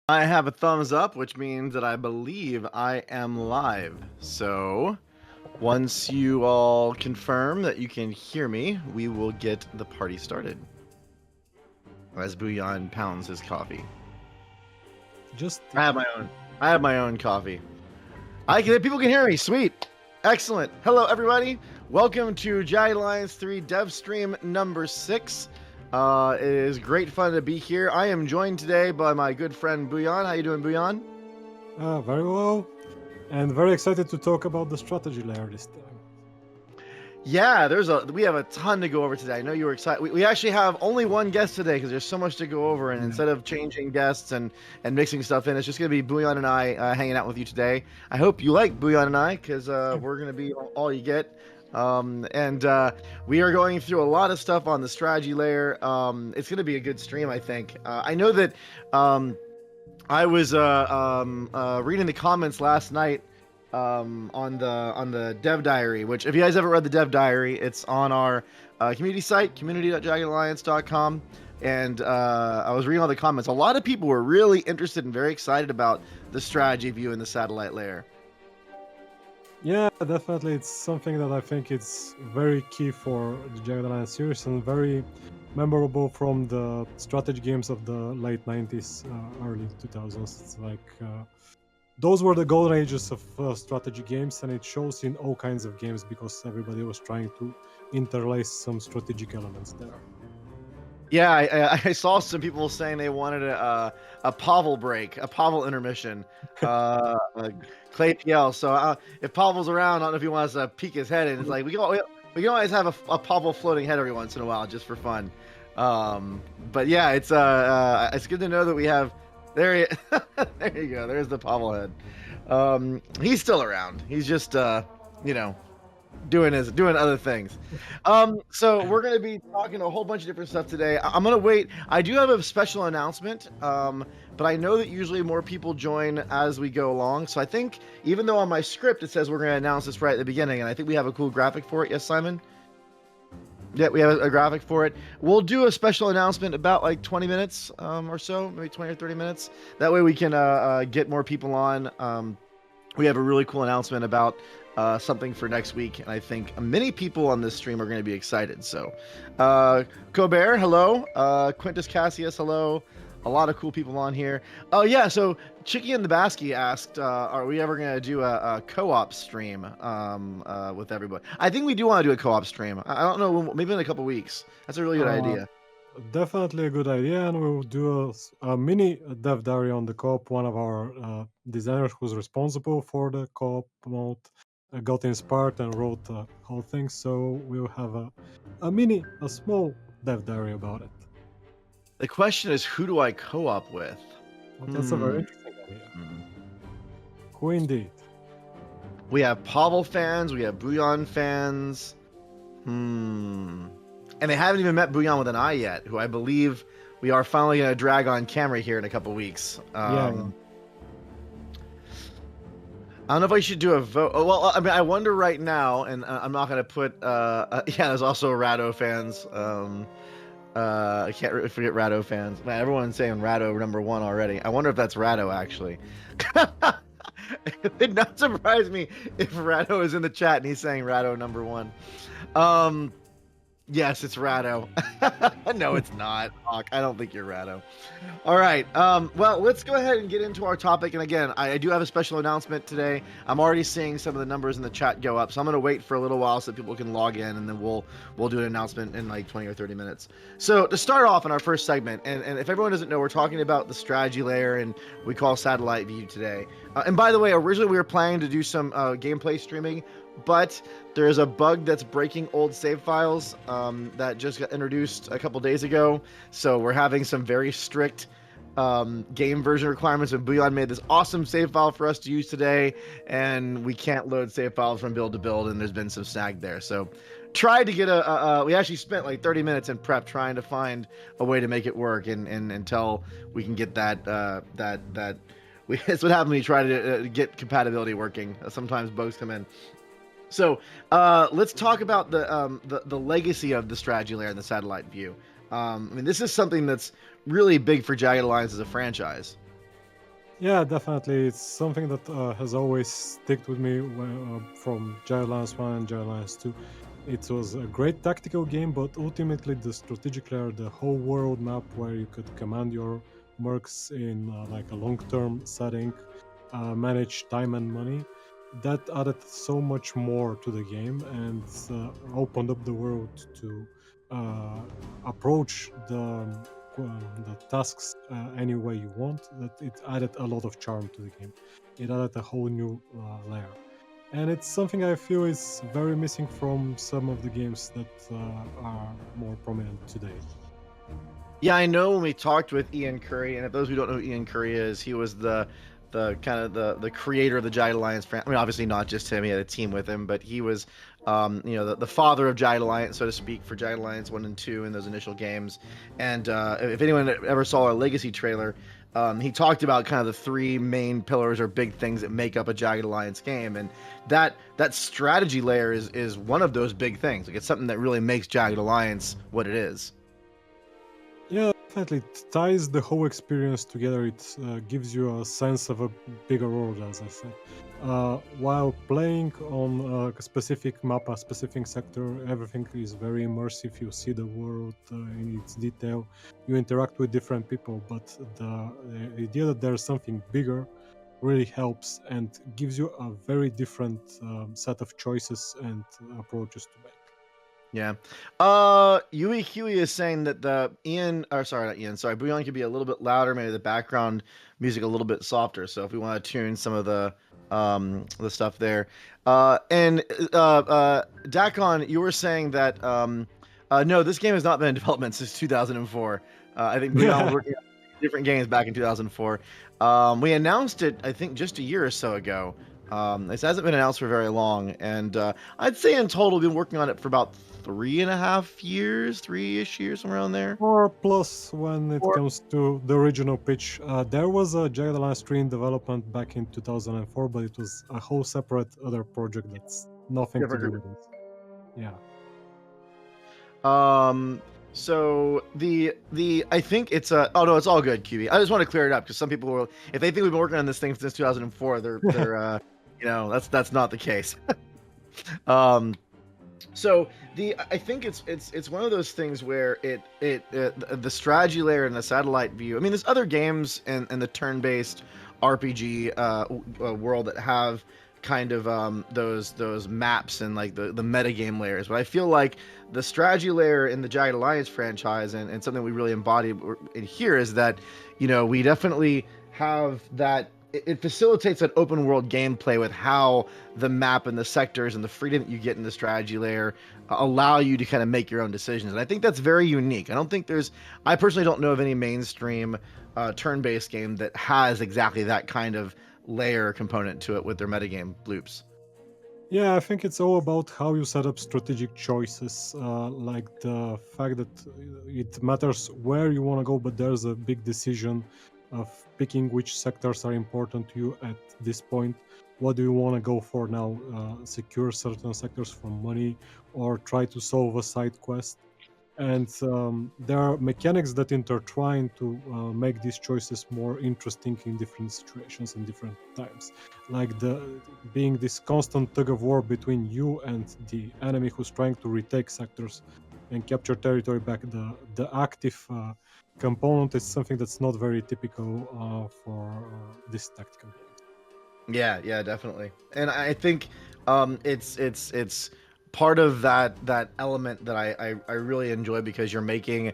I have a thumbs up, which means that I believe I am live. So, once you all confirm that you can hear me, we will get the party started. As Bouillon pounds his coffee. Just I have my own. I have my own coffee. People can hear me. Sweet. Excellent. Hello, everybody. Welcome to Jagged Alliance 3 dev stream number 6. It is great fun to be here. I am joined today by my good friend Bouillon. How you doing, Bouillon? very well, and very excited to talk about the strategy layer this time. Yeah, we have a ton to go over today. I know you were excited. We actually have only one guest today because there's so much to go over, and instead of changing guests and mixing stuff in, it's just gonna be Bouillon and I hanging out with you today. I hope you like Bouillon and I because we're gonna be all you get. We are going through a lot of stuff on the strategy layer. It's gonna be a good stream, I think. I know that I was reading the comments last night on the dev diary, which if you guys haven't read the dev diary, it's on our community site, community.jaggedalliance.com. And I was reading all the comments. A lot of people were really interested and very excited about the strategy view in the satellite layer. Yeah, definitely. It's something that I think it's very key for the Jagged Alliance series and very memorable from the strategy games of the late 90s, early 2000s. It's like those were the golden ages of strategy games, and it shows in all kinds of games because everybody was trying to interlace some strategic elements there. Yeah, I saw some people saying they wanted a Pavel break, a Pavel intermission. Clay PL. So if Pavel's around, I don't know if he wants to peek his head in. It's like we can always have a Pavel floating head every once in a while just for fun. But yeah, it's good to know that we have. There you go. There's the Pavel head. He's still around. He's just doing other things. So we're going to be talking a whole bunch of different stuff today. I'm going to wait. I do have a special announcement, but I know that usually more people join as we go along. So I think even though on my script it says we're going to announce this right at the beginning, and I think we have a cool graphic for it. Yes, Simon? Yeah, we have a graphic for it. We'll do a special announcement about like 20 minutes or so, maybe 20 or 30 minutes. That way we can get more people on. We have a really cool announcement about something for next week, and I think many people on this stream are going to be excited. So, Colbert, hello. Quintus Cassius, hello. A lot of cool people on here. Oh yeah, so Chicky and the Basky asked, are we ever going to do a co-op stream with everybody? I think we do want to do a co-op stream. I don't know, maybe in a couple weeks. That's a really good idea. Definitely a good idea, and we'll do a mini dev diary on the co-op. One of our designers who's responsible for the co-op mode got inspired and wrote the whole thing, so we'll have a small dev diary about it. The question is, who do I co-op with? Well, that's a very interesting idea. Who indeed? We have Pavel fans, we have Bouillon fans. And they haven't even met Bouillon with an eye yet, who I believe we are finally going to drag on camera here in a couple weeks. Yeah. I don't know if I should do a vote. Oh, well, I mean, I wonder right now, and I'm not going to put... yeah, there's also Rado fans. I can't forget Rado fans. Man, everyone's saying Rado number 1 already. I wonder if that's Rado, actually. It would not surprise me if Rado is in the chat and he's saying Rado number 1. Yes, it's Rado. No, it's not. Hawk, I don't think you're Rado. All right. Well, let's go ahead and get into our topic. And again, I do have a special announcement today. I'm already seeing some of the numbers in the chat go up, so I'm going to wait for a little while so people can log in, and then we'll do an announcement in like 20 or 30 minutes. So to start off in our first segment, and if everyone doesn't know, we're talking about the strategy layer, and we call Sateliite View today. And by the way, originally we were planning to do some gameplay streaming, but there's a bug that's breaking old save files that just got introduced a couple days ago. So we're having some very strict game version requirements, and Bouillon made this awesome save file for us to use today, and we can't load save files from build to build, and there's been some snag there. So tried to get we actually spent like 30 minutes in prep trying to find a way to make it work, and until we can get that's what happens when you try to get compatibility working. Sometimes bugs come in. So let's talk about the legacy of the strategy layer in the Sateliite View. I mean, this is something that's really big for Jagged Alliance as a franchise. Yeah, definitely. It's something that has always sticked with me from Jagged Alliance 1 and Jagged Alliance 2. It was a great tactical game, but ultimately the strategic layer, the whole world map where you could command your mercs in like a long-term setting, manage time and money, that added so much more to the game and opened up the world to uh, approach the tasks any way you want. That it added a lot of charm to the game. It added a whole new layer, and it's something I feel is very missing from some of the games that are more prominent today. Yeah, I know when we talked with Ian Curry, and if those who don't know who Ian Curry is, he was the kind of the creator of the Jagged Alliance. I mean, obviously not just him; he had a team with him, but he was, the father of Jagged Alliance, so to speak, for Jagged Alliance 1 and 2 in those initial games. And if anyone ever saw our Legacy trailer, he talked about kind of the three main pillars or big things that make up a Jagged Alliance game, and that strategy layer is one of those big things. Like it's something that really makes Jagged Alliance what it is. Yeah, definitely. It ties the whole experience together. It gives you a sense of a bigger world, as I said. While playing on a specific map, a specific sector, everything is very immersive. You see the world in its detail. You interact with different people, but the idea that there's something bigger really helps and gives you a very different set of choices and approaches to make. Yeah. Yui Huey is saying that the Ian, or sorry, not Ian, sorry, Bouillon could be a little bit louder, maybe the background music a little bit softer. So if we want to tune some of the stuff there. And Dakon, you were saying that no, this game has not been in development since 2004. I think Bouillon was working on different games back in 2004. We announced it, I think, just a year or so ago. This hasn't been announced for very long, and I'd say in total, we've been working on it for about 3.5 years, 3-ish years, somewhere around there. Or plus, when it Or comes to the original pitch, there was a Jagged Alliance 3 in development back in 2004, but it was a whole separate other project that's nothing to different do group. with it. Yeah. Um, so the I think it's a oh no, it's all good, QB. I just want to clear it up because some people will, if they think we've been working on this thing since 2004, they're that's not the case. Um, So I think it's one of those things where the strategy layer and the satellite view. I mean, there's other games and the turn-based RPG world that have kind of those maps and like the metagame layers. But I feel like the strategy layer in the Jagged Alliance franchise and something we really embody in here is that we definitely have that. It facilitates that open world gameplay with how the map and the sectors and the freedom that you get in the strategy layer allow you to kind of make your own decisions. And I think that's very unique. I personally don't know of any mainstream turn-based game that has exactly that kind of layer component to it with their metagame loops. Yeah, I think it's all about how you set up strategic choices, like the fact that it matters where you want to go, but there's a big decision of picking which sectors are important to you at this point. What do you want to go for now? Secure certain sectors for money or try to solve a side quest? And there are mechanics that intertwine to make these choices more interesting in different situations and different times, like the being this constant tug of war between you and the enemy who's trying to retake sectors and capture territory back. The active component is something that's not very typical for this tactical game. Yeah, definitely. And I think it's part of that element that I really enjoy because you're making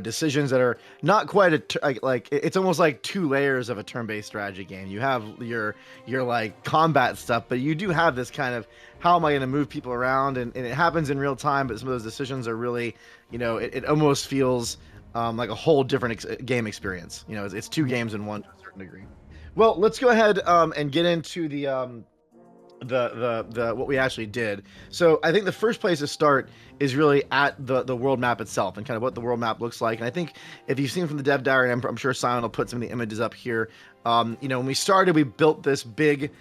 decisions that are not quite like it's almost like two layers of a turn-based strategy game. You have your like combat stuff, but you do have this kind of how am I going to move people around, and it happens in real time, but some of those decisions are really it almost feels like a whole different game experience. It's two Yeah. games in one to a certain degree. Well, let's go ahead and get into the what we actually did. So I think the first place to start is really at the world map itself and kind of what the world map looks like. And I think if you've seen from the dev diary, I'm sure Simon will put some of the images up here. When we started, we built this big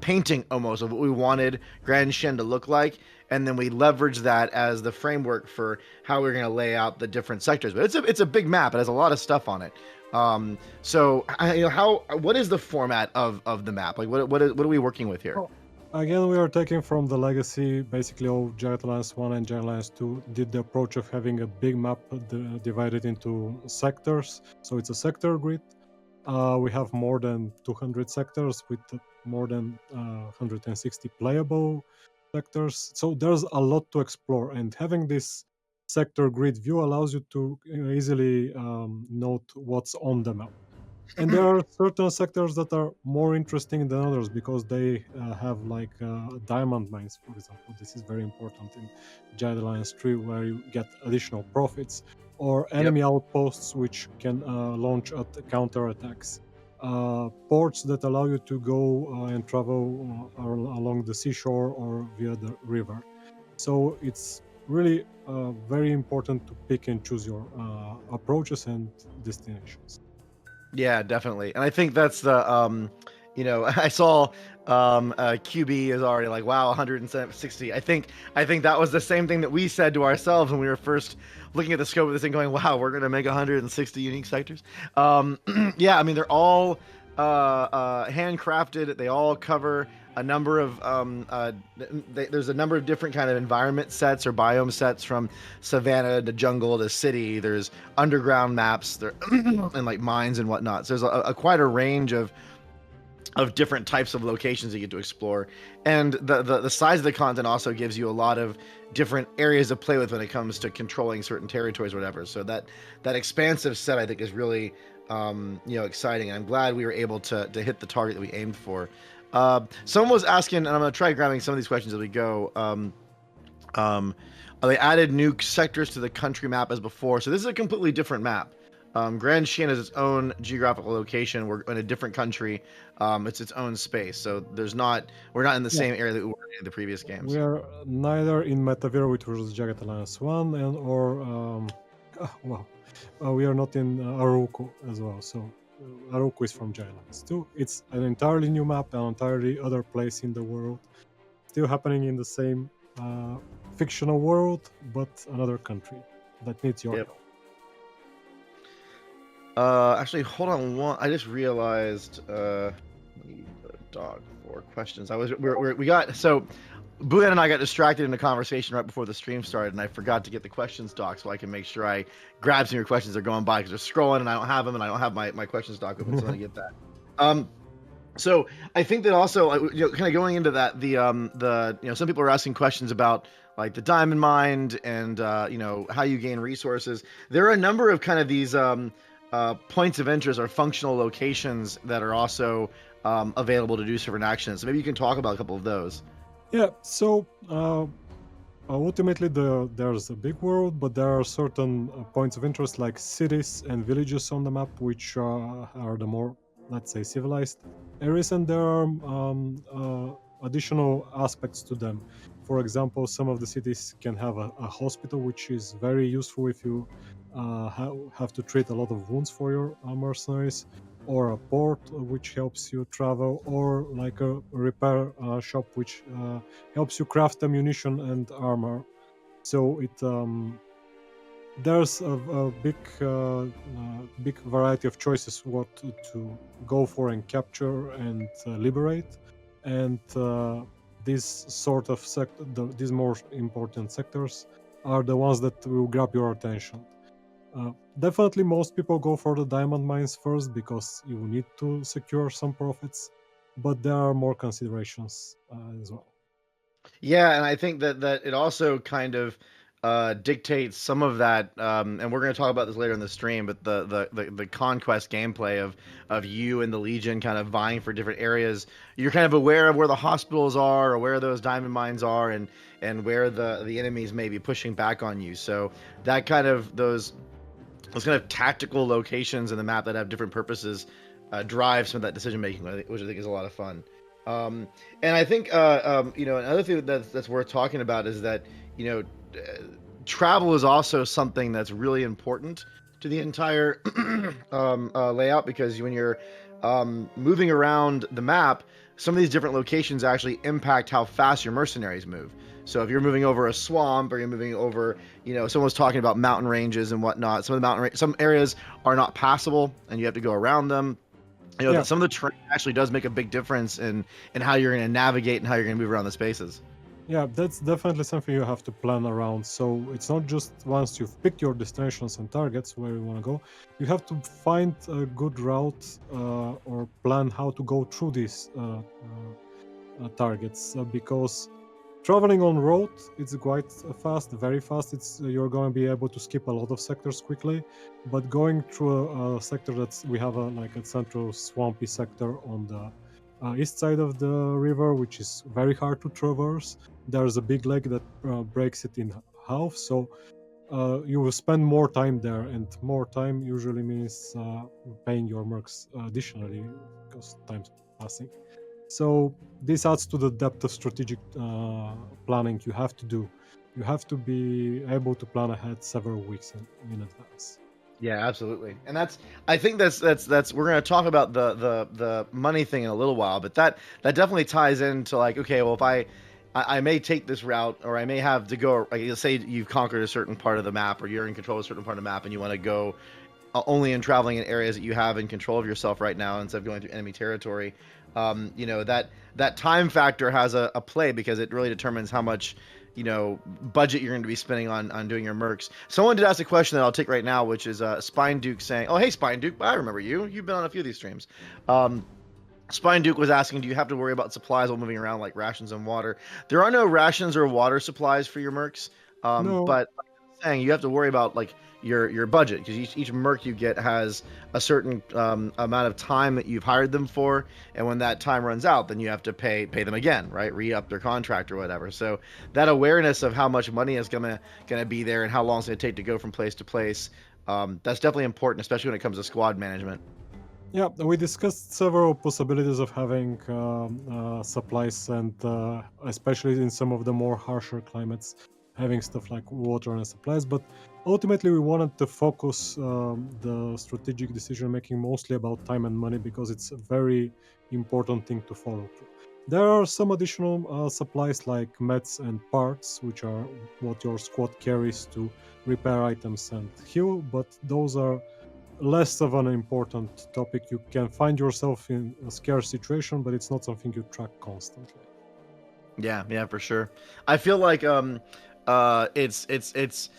painting almost of what we wanted Grand Chien to look like. and then we leverage that as the framework for how we're going to lay out the different sectors. But it's a big map. It has a lot of stuff on it. What is the format of the map? Like, what are we working with here? Oh, again, we are taking from the legacy. Basically, all Jagged Alliance 1 and Jagged Alliance 2 did the approach of having a big map divided into sectors. So it's a sector grid. We have more than 200 sectors with more than 160 playable sectors. So there's a lot to explore, and having this sector grid view allows you to easily note what's on the map. And there are certain sectors that are more interesting than others because they have like diamond mines, for example. This is very important in Jagged Alliance 3, where you get additional profits, or Yep. enemy outposts which can launch at counter attacks. Ports that allow you to go and travel along the seashore or via the river. So it's really very important to pick and choose your approaches and destinations. Yeah, definitely. And I think that's I saw QB is already like, wow, 160. I think that was the same thing that we said to ourselves when we were first looking at the scope of this thing, going, wow, we're gonna make 160 unique sectors. Yeah, I mean they're all handcrafted. They all cover a number of there's a number of different kind of environment sets or biome sets, from savanna to jungle to city. There's underground maps there and like mines and whatnot. So there's quite a range of different types of locations you get to explore, and the size of the content also gives you a lot of different areas to play with when it comes to controlling certain territories or whatever. So that expansive set, I think, is really exciting, and I'm glad we were able to hit the target that we aimed for. Someone was asking, and I'm going to try grabbing some of these questions as we go. They added new sectors to the country map as before, so this is a completely different map. Grand Chien is its own geographical location. We're in a different country. It's its own space, so we're not in the Yeah, same area that we were in the previous we games. are neither in Metavir, which was Jagged Alliance 1, and or well, we are not in Aruku as well. So Aruku is from Jagged Alliance 2. It's an entirely new map, an entirely other place in the world, still happening in the same fictional world, but another country that needs your Yep. help. Actually, hold on one. I just realized need the dog for questions. We got so Booyan and I got distracted in a conversation right before the stream started, and I forgot to get the questions doc so I can make sure I grab some of your questions that are going by, because they're scrolling and I don't have them, and I don't have my questions doc open, so I'm gonna get that. So I think that also, kind of going into that, some people are asking questions about like the diamond mine and how you gain resources. There are a number of kind of these points of interest or functional locations that are also available to do certain actions. So maybe you can talk about a couple of those. Yeah, so ultimately there's a big world, but there are certain points of interest like cities and villages on the map, which are the more, let's say, civilized areas, and there are additional aspects to them. For example, some of the cities can have a hospital, which is very useful if you have to treat a lot of wounds for your mercenaries, or a port which helps you travel, or like a repair shop which helps you craft ammunition and armor. So there's a big variety of choices what to go for and capture and liberate, and these sort of these more important sectors are the ones that will grab your attention. Definitely, most people go for the diamond mines first because you need to secure some profits, but there are more considerations as well. Yeah, and I think that it also kind of dictates some of that, and we're going to talk about this later in the stream. But the conquest gameplay of you and the Legion kind of vying for different areas. You're kind of aware of where the hospitals are, or where those diamond mines are, and where the enemies may be pushing back on you. So that kind of those kind of tactical locations in the map that have different purposes drive some of that decision making, which I think is a lot of fun. And I think another thing that's worth talking about is that travel is also something that's really important to the entire layout, because when you're moving around the map, some of these different locations actually impact how fast your mercenaries move. So if you're moving over a swamp or you're moving over, someone was talking about mountain ranges and whatnot. Some of the some areas are not passable and you have to go around them. Yeah, That some of the terrain actually does make a big difference in how you're going to navigate and how you're going to move around the spaces. yeah, that's definitely something you have to plan around. So it's not just once you've picked your destinations and targets where you want to go, you have to find a good route or plan how to go through these targets because traveling on road it's quite fast, very fast. It's you're going to be able to skip a lot of sectors quickly, but going through a sector that's we have like a central swampy sector on the east side of the river, which is very hard to traverse. There's a big lake that breaks it in half, so you will spend more time there, and more time usually means paying your mercs additionally because time's passing. So this adds to the depth of strategic planning you have to do. You have to be able to plan ahead several weeks in advance. Yeah, absolutely. And I think that's we're going to talk about the money thing in a little while, but that definitely ties into like, okay, well, if I may take this route or I may have to go, like, let's say you've conquered a certain part of the map or you're in control of a certain part of the map and you want to go only in traveling in areas that you have in control of yourself right now instead of going through enemy territory. That time factor has a play because it really determines how much budget you're going to be spending on doing your mercs. Someone did ask a question that I'll take right now, which is Spine Duke saying, "Oh, hey Spine Duke, I remember you. You've been on a few of these streams." Um, Spine Duke was asking, do you have to worry about supplies while moving around, like rations and water? There are no rations or water supplies for your mercs, No, but like I was saying, you have to worry about like your budget because each merc you get has a certain amount of time that you've hired them for, and when that time runs out, then you have to pay them again, right? Re-up their contract or whatever. So that awareness of how much money is gonna be there and how long it's gonna take to go from place to place, that's definitely important, especially when it comes to squad management. yeah, we discussed several possibilities of having supplies, and especially in some of the more harsher climates, having stuff like water and supplies. But ultimately, we wanted to focus the strategic decision making mostly about time and money because it's a very important thing to follow through. There are some additional supplies like meds and parts, which are what your squad carries to repair items and heal, but those are less of an important topic. You can find yourself in a scarce situation, but it's not something you track constantly. Yeah, yeah, for sure. I feel like it's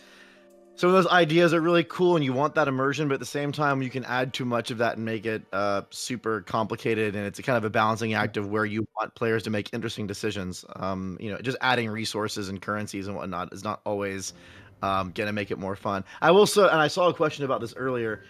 some of those ideas are really cool and you want that immersion, but at the same time you can add too much of that and make it super complicated, and it's a kind of a balancing act of where you want players to make interesting decisions. Just adding resources and currencies and whatnot is not always gonna make it more fun. I will say, and I saw a question about this earlier.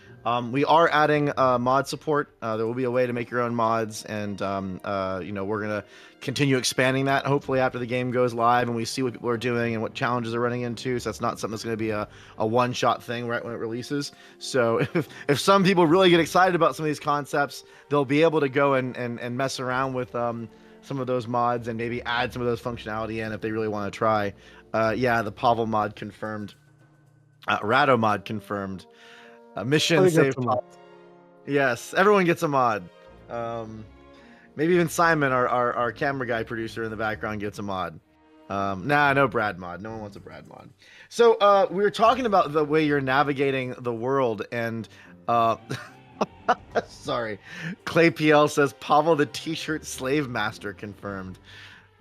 We are adding mod support. There will be a way to make your own mods, and we're gonna continue expanding that. Hopefully, after the game goes live and we see what people are doing and what challenges they're running into. So that's not something that's gonna be a one-shot thing right when it releases. So if some people really get excited about some of these concepts, they'll be able to go and mess around with some of those mods and maybe add some of those functionality in if they really want to try. Yeah, the Pavel mod confirmed. Rado mod confirmed. Mission Everybody gets save a mod. Pavel. Yes, everyone gets a mod. Um, Maybe even Simon, our camera guy producer in the background, gets a mod. No Brad mod. No one wants a Brad mod. So we were talking about the way you're navigating the world, and uh, sorry, Clay PL says Pavel the T-shirt slave master confirmed.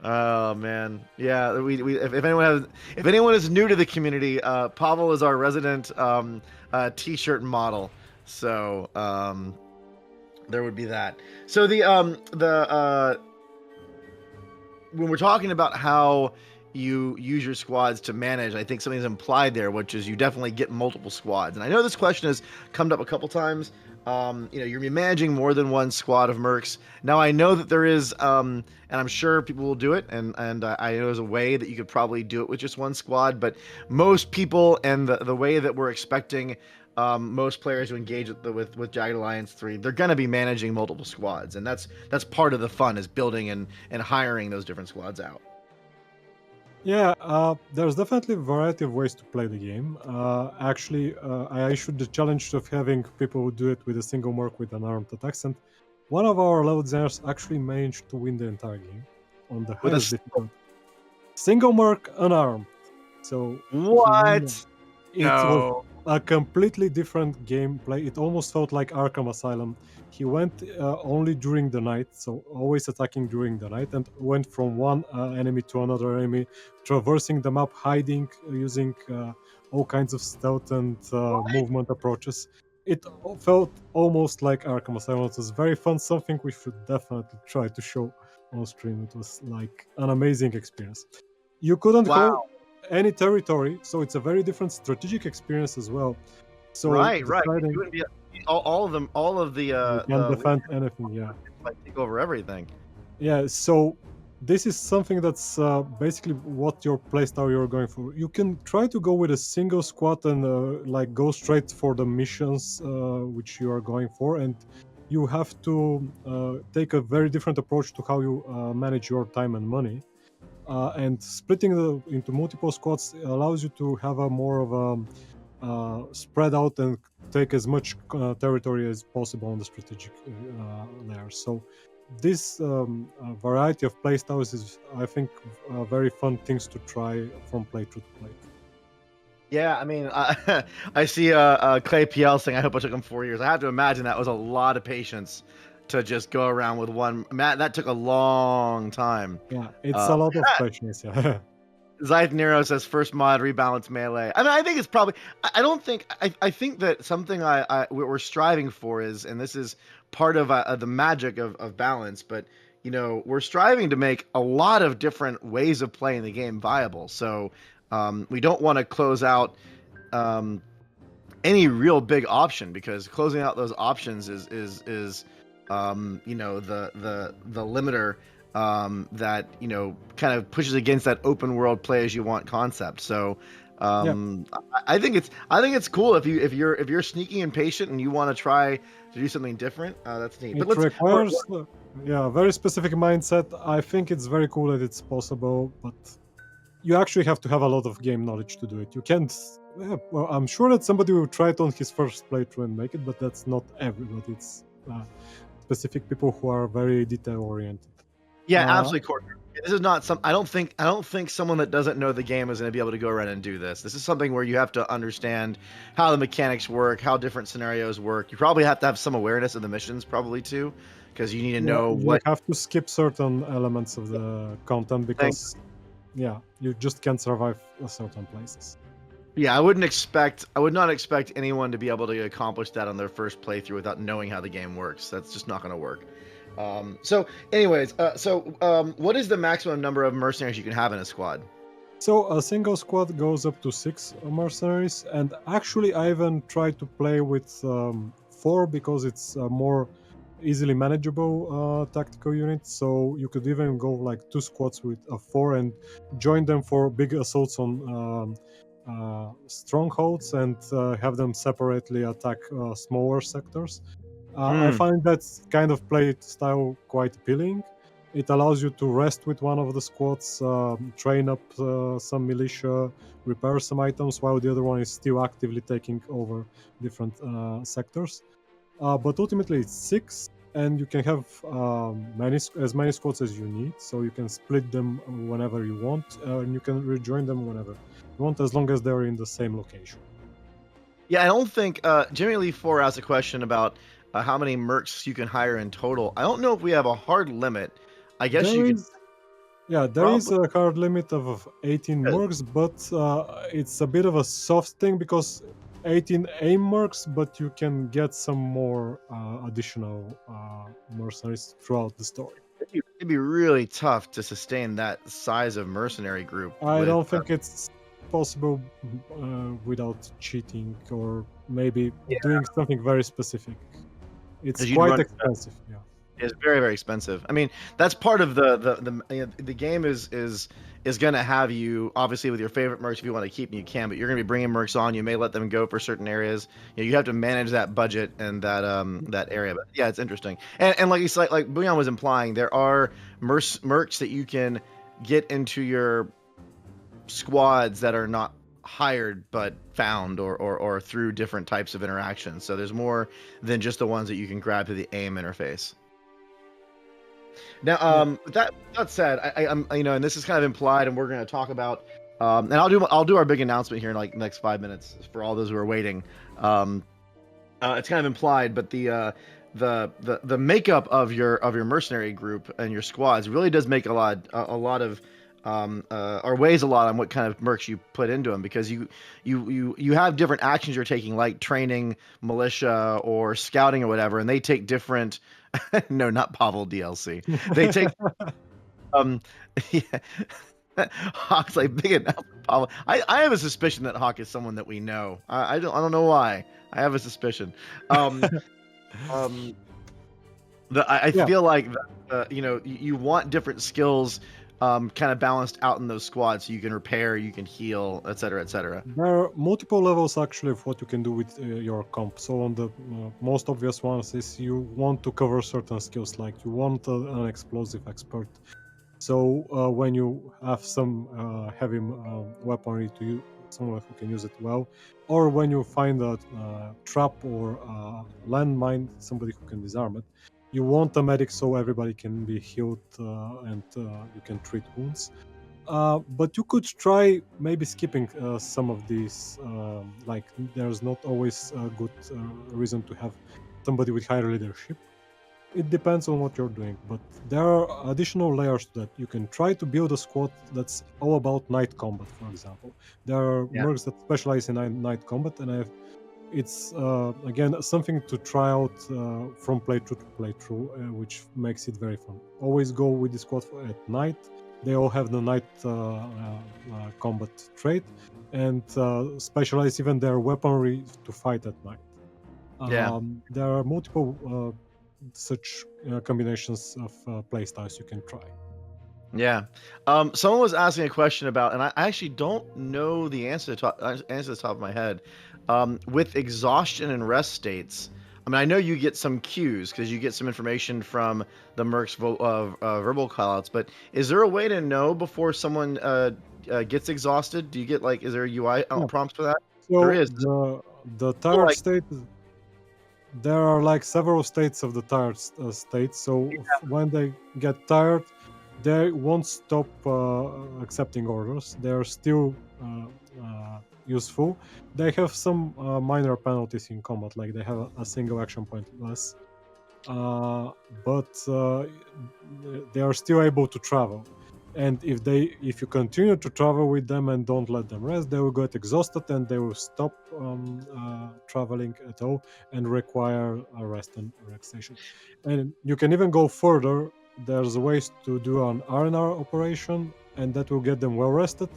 Oh man, yeah. If anyone is new to the community, Pavel is our resident T-shirt model. So there would be that. So the when we're talking about how you use your squads to manage, I think something's implied there, which is you definitely get multiple squads. And I know this question has come up a couple times. You're managing more than one squad of mercs. Now I know that there is, and I'm sure people will do it, and I know there's a way that you could probably do it with just one squad. But most people and the way that we're expecting most players to engage with Jagged Alliance 3, they're going to be managing multiple squads, and that's part of the fun is building and hiring those different squads out. Yeah, there's definitely a variety of ways to play the game. Actually, I issued the challenge of having people who do it with a single merc with an armed attack, and one of our level designers actually managed to win the entire game on the With a highest difficulty. Single merc unarmed. So he won. what? It was No. a completely different gameplay. It almost felt like Arkham Asylum. He went only during the night, so always attacking during the night, and went from one enemy to another enemy, traversing the map, hiding, using all kinds of stealth and movement approaches. It felt almost like Arkham Asylum. It was very fun, something we should definitely try to show on stream. It was like an amazing experience. You couldn't Wow. go any territory, so it's a very different strategic experience as well. So Right. deciding You wouldn't be all of them. All of the you can the defend anything, yeah. like take over everything. Yeah, so this is something that's basically what your playstyle you're going for. You can try to go with a single squad and like go straight for the missions which you are going for, and you have to take a very different approach to how you manage your time and money. And splitting into multiple squads allows you to have a more of a spread out and take as much territory as possible on the strategic layer. So this variety of playstyles is, I think, very fun things to try from playthrough to playthrough. Yeah, I mean, I see Clay PL saying, "I hope it took him 4 years." I have to imagine that was a lot of patience to just go around with one. Matt, that took a long time. Yeah, it's a lot of patience. Yeah. Zyth Nero says first mod rebalance melee. I mean, I think it's probably. I don't think. I think that something we're striving for is, and this is part of the magic of balance. But you know, we're striving to make a lot of different ways of playing the game viable. So we don't want to close out any real big option, because closing out those options is you know, the limiter that, you know, kind of pushes against that open world play as you want concept. So I think it's cool if you're sneaky and patient and you want to try to do something different. That's neat. But It requires a very specific mindset. I think it's very cool that it's possible, but you actually have to have a lot of game knowledge to do it. You can't. Well, I'm sure that somebody will try it on his first playthrough and make it, but that's not everybody. It's specific people who are very detail oriented. Yeah, absolutely, Courtney. This is not some. I don't think someone that doesn't know the game is going to be able to go around and do this. This is something where you have to understand how the mechanics work, how different scenarios work. You probably have to have some awareness of the missions, probably too, because you need to know you what. have to skip certain elements of the content because, yeah, you just can't survive certain places. Yeah, I would not expect anyone to be able to accomplish that on their first playthrough without knowing how the game works. That's just not going to work. So, anyways, what is the maximum number of mercenaries you can have in a squad? So a single squad goes up to 6 mercenaries, and actually I even tried to play with 4 because it's a more easily manageable tactical unit. So you could even go like 2 squads with a 4 and join them for big assaults on strongholds and have them separately attack smaller sectors. I find that kind of play style quite appealing. It allows you to rest with one of the squads, train up some militia, repair some items, while the other one is still actively taking over different sectors. But ultimately, it's 6, and you can have as many squads as you need. So you can split them whenever you want, and you can rejoin them whenever you want, as long as they're in the same location. Yeah, I don't think Jimmy Lee 4 asked a question about how many mercs you can hire in total. I don't know if we have a hard limit. I guess There you could. is, yeah, there is a hard limit of 18 mercs, but it's a bit of a soft thing because 18 aim mercs, but you can get some more additional mercenaries throughout the story. It'd be really tough to sustain that size of mercenary group. I don't think it's possible without cheating or maybe doing something very specific. It's quite expensive. Yeah. It's very, very expensive. I mean, that's part of the game is going to have you, obviously, with your favorite mercs. If you want to keep them, you can, but you're going to be bringing mercs on. You may let them go for certain areas. You know, you have to manage that budget and that area. But yeah, it's interesting. And like you said, like Booyan was implying, there are mercs that you can get into your squads that are not hired but found or through different types of interactions. So there's more than just the ones that you can grab through the aim interface. Now, Yeah. with that said, I'm and this is kind of implied, and we're going to talk about, and I'll do our big announcement here in like the next 5 minutes for all those who are waiting. Um, it's kind of implied, but the makeup of your mercenary group and your squads really does make a lot of or weighs a lot on what kind of mercs you put into them, because you have different actions you're taking, like training, militia, or scouting or whatever, and they take different. No, not Pavel DLC. They take um yeah. Hawk's like big announcement, Pavel. I have a suspicion that Hawk is someone that we know. I don't know why. I have a suspicion. Um um I Yeah. feel like you want different skills kind of balanced out in those squads, so you can repair, you can heal, etc., etc. There are multiple levels actually of what you can do with your comp. So on the most obvious ones is you want to cover certain skills, like you want an explosive expert. So when you have some heavy weaponry to use, someone who can use it well, or when you find a trap or landmine, somebody who can disarm it, you want a medic so everybody can be healed and you can treat wounds. But you could try maybe skipping some of these. Like there's not always a good reason to have somebody with higher leadership. It depends on what you're doing, but there are additional layers to that. You can try to build a squad that's all about night combat, for example. There are Yeah. mercs that specialize in night combat, and it's again something to try out from playthrough to playthrough, which makes it very fun. Always go with the squad at night. They all have the night combat trait, and specialize even their weaponry to fight at night. Yeah. There are multiple such combinations of playstyles you can try. Yeah. Someone was asking a question about, and I actually don't know the answer to the top of my head. With exhaustion and rest states, I mean, I know you get some cues because you get some information from the Mercs verbal callouts, but is there a way to know before someone gets exhausted? Do you get like, is there UI Yeah. prompts for that? There So is. the So, tired like, state, there are like several states of the tired state. So when they get tired, they won't stop accepting orders. They are still useful. They have some minor penalties in combat, like they have a single action point less. Uh, but they are still able to travel. And if you continue to travel with them and don't let them rest, they will get exhausted and they will stop traveling at all and require a rest and relaxation. And you can even go further. There's ways to do an R&R operation, and that will get them well rested.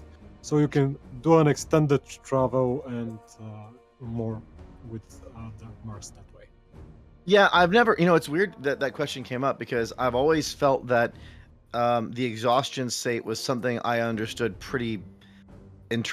So you can do an extended travel and more with the Mars that way. yeah, I've never, it's weird that that question came up because I've always felt that the exhaustion state was something I understood pretty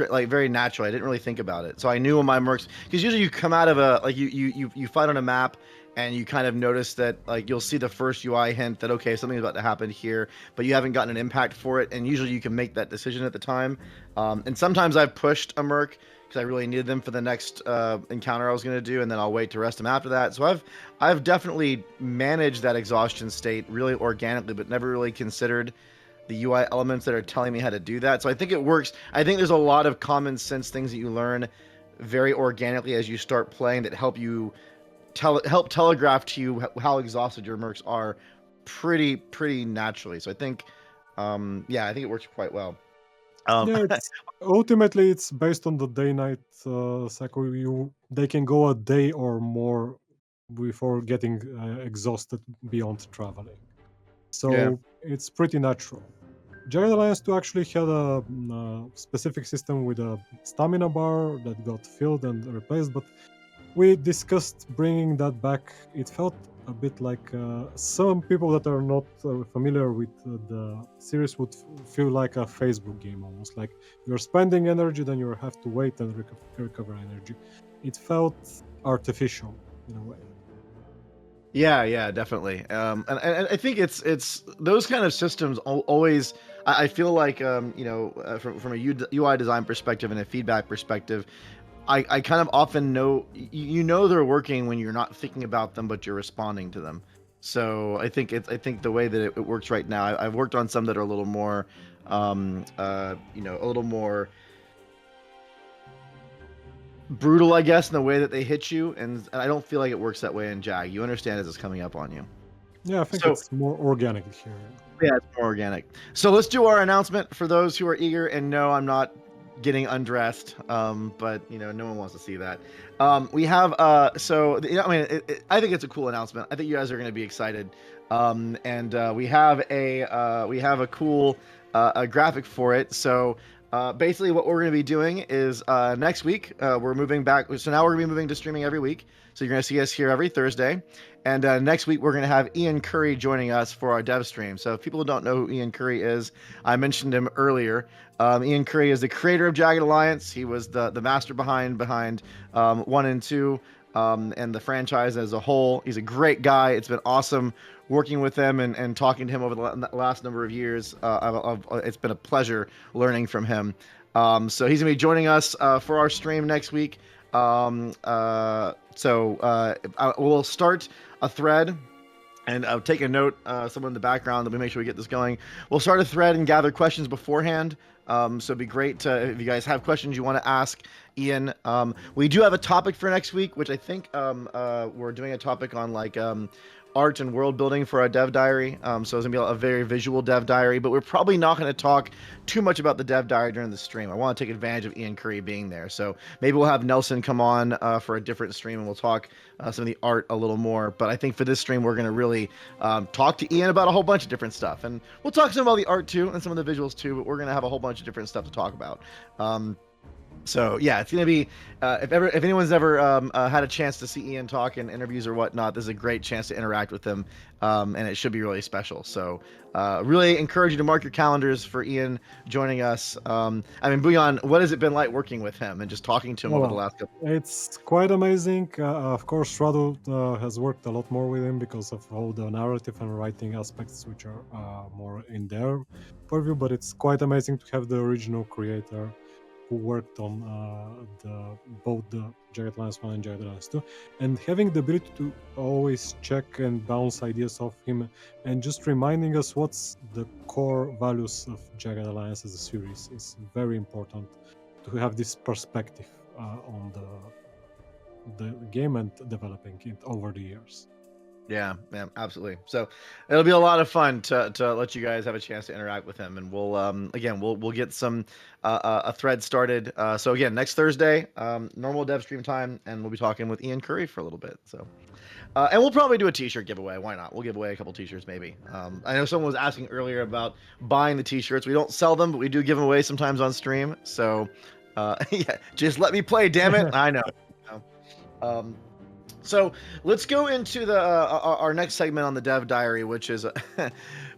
like very naturally. I didn't really think about it. So I knew when my mercs, because usually you come out of a like you fight on a map and you kind of notice that like you'll see the first UI hint that okay, something's about to happen here, but you haven't gotten an impact for it, and usually you can make that decision at the time. And sometimes I've pushed a merc because I really needed them for the next encounter I was going to do, and then I'll wait to rest them after that. So I've definitely managed that exhaustion state really organically, but never really considered the UI elements that are telling me how to do that. So I think it works. I think there's a lot of common sense things that you learn very organically as you start playing that help you help telegraph to you how exhausted your mercs are pretty naturally. So I think yeah, I think it works quite well. Yeah, it's ultimately it's based on the day-night cycle. They can go a day or more before getting exhausted beyond traveling. Yeah. So it's pretty natural. Jagged Alliance 2 actually had a specific system with a stamina bar that got filled and replaced, but we discussed bringing that back. It felt a bit like some people that are not familiar with the series would feel like a Facebook game, almost like you're spending energy, then you have to wait and recover energy. It felt artificial in a way. Yeah, definitely. And I think it's those kind of systems always. I feel like from a UI design perspective and a feedback perspective, I kind of often know you know they're working when you're not thinking about them, but you're responding to them. So I think the way that it works right now, I've worked on some that are a little more, a little more brutal, I guess, in the way that they hit you, and I don't feel like it works that way in Jag. You understand as it's coming up on you. Yeah, I think So it's more organic here. yeah, it's more organic. So let's do our announcement for those who are eager. And no, I'm not getting undressed, but no one wants to see that. We have I mean, I think it's a cool announcement. I think you guys are going to be excited. And we have a cool a graphic for it. So basically, what we're going to be doing is next week we're moving back. So now we're going to be moving to streaming every week. So you're going to see us here every Thursday. And next week, we're going to have Ian Curry joining us for our dev stream. So if people who don't know who Ian Curry is, I mentioned him earlier. Ian Curry is the creator of Jagged Alliance. He was the master behind 1 and 2 and the franchise as a whole. He's a great guy. It's been awesome working with him and talking to him over the last number of years. It's been a pleasure learning from him. So he's going to be joining us for our stream next week. We'll start a thread, and I'll take a note, someone in the background, that we make sure we get this going. We'll start a thread and gather questions beforehand. So it'd be great if you guys have questions you want to ask Ian. We do have a topic for next week, which I think we're doing a topic on art and world building for our dev diary. So it's gonna be a very visual dev diary, but we're probably not going to talk too much about the dev diary during the stream. I want to take advantage of Ian Curry being there. So maybe we'll have Nelson come on for a different stream and we'll talk some of the art a little more. But I think for this stream, we're going to really talk to Ian about a whole bunch of different stuff. And we'll talk some about the art too and some of the visuals too, but we're going to have a whole bunch of different stuff to talk about. So yeah, it's gonna be if anyone's ever had a chance to see Ian talk in interviews or whatnot, this is a great chance to interact with him, and it should be really special. So really encourage you to mark your calendars for Ian joining us. I mean, Buyan, what has it been like working with him and just talking to him over the last couple? It's quite amazing. Of course, Radu has worked a lot more with him because of all the narrative and writing aspects, which are more in their purview. But it's quite amazing to have the original creator who worked on both the Jagged Alliance 1 and Jagged Alliance 2, and having the ability to always check and bounce ideas off him, and just reminding us what's the core values of Jagged Alliance as a series is very important to have this perspective on the game and developing it over the years. Yeah, absolutely. So it'll be a lot of fun to let you guys have a chance to interact with him, and we'll get some a thread started. So again, next Thursday, normal dev stream time, and we'll be talking with Ian Curry for a little bit. So, and we'll probably do a T-shirt giveaway. Why not? We'll give away a couple T-shirts maybe. I know someone was asking earlier about buying the T-shirts. We don't sell them, but we do give them away sometimes on stream. So, yeah, just let me play, damn it. I know. So let's go into our next segment on the dev diary, which is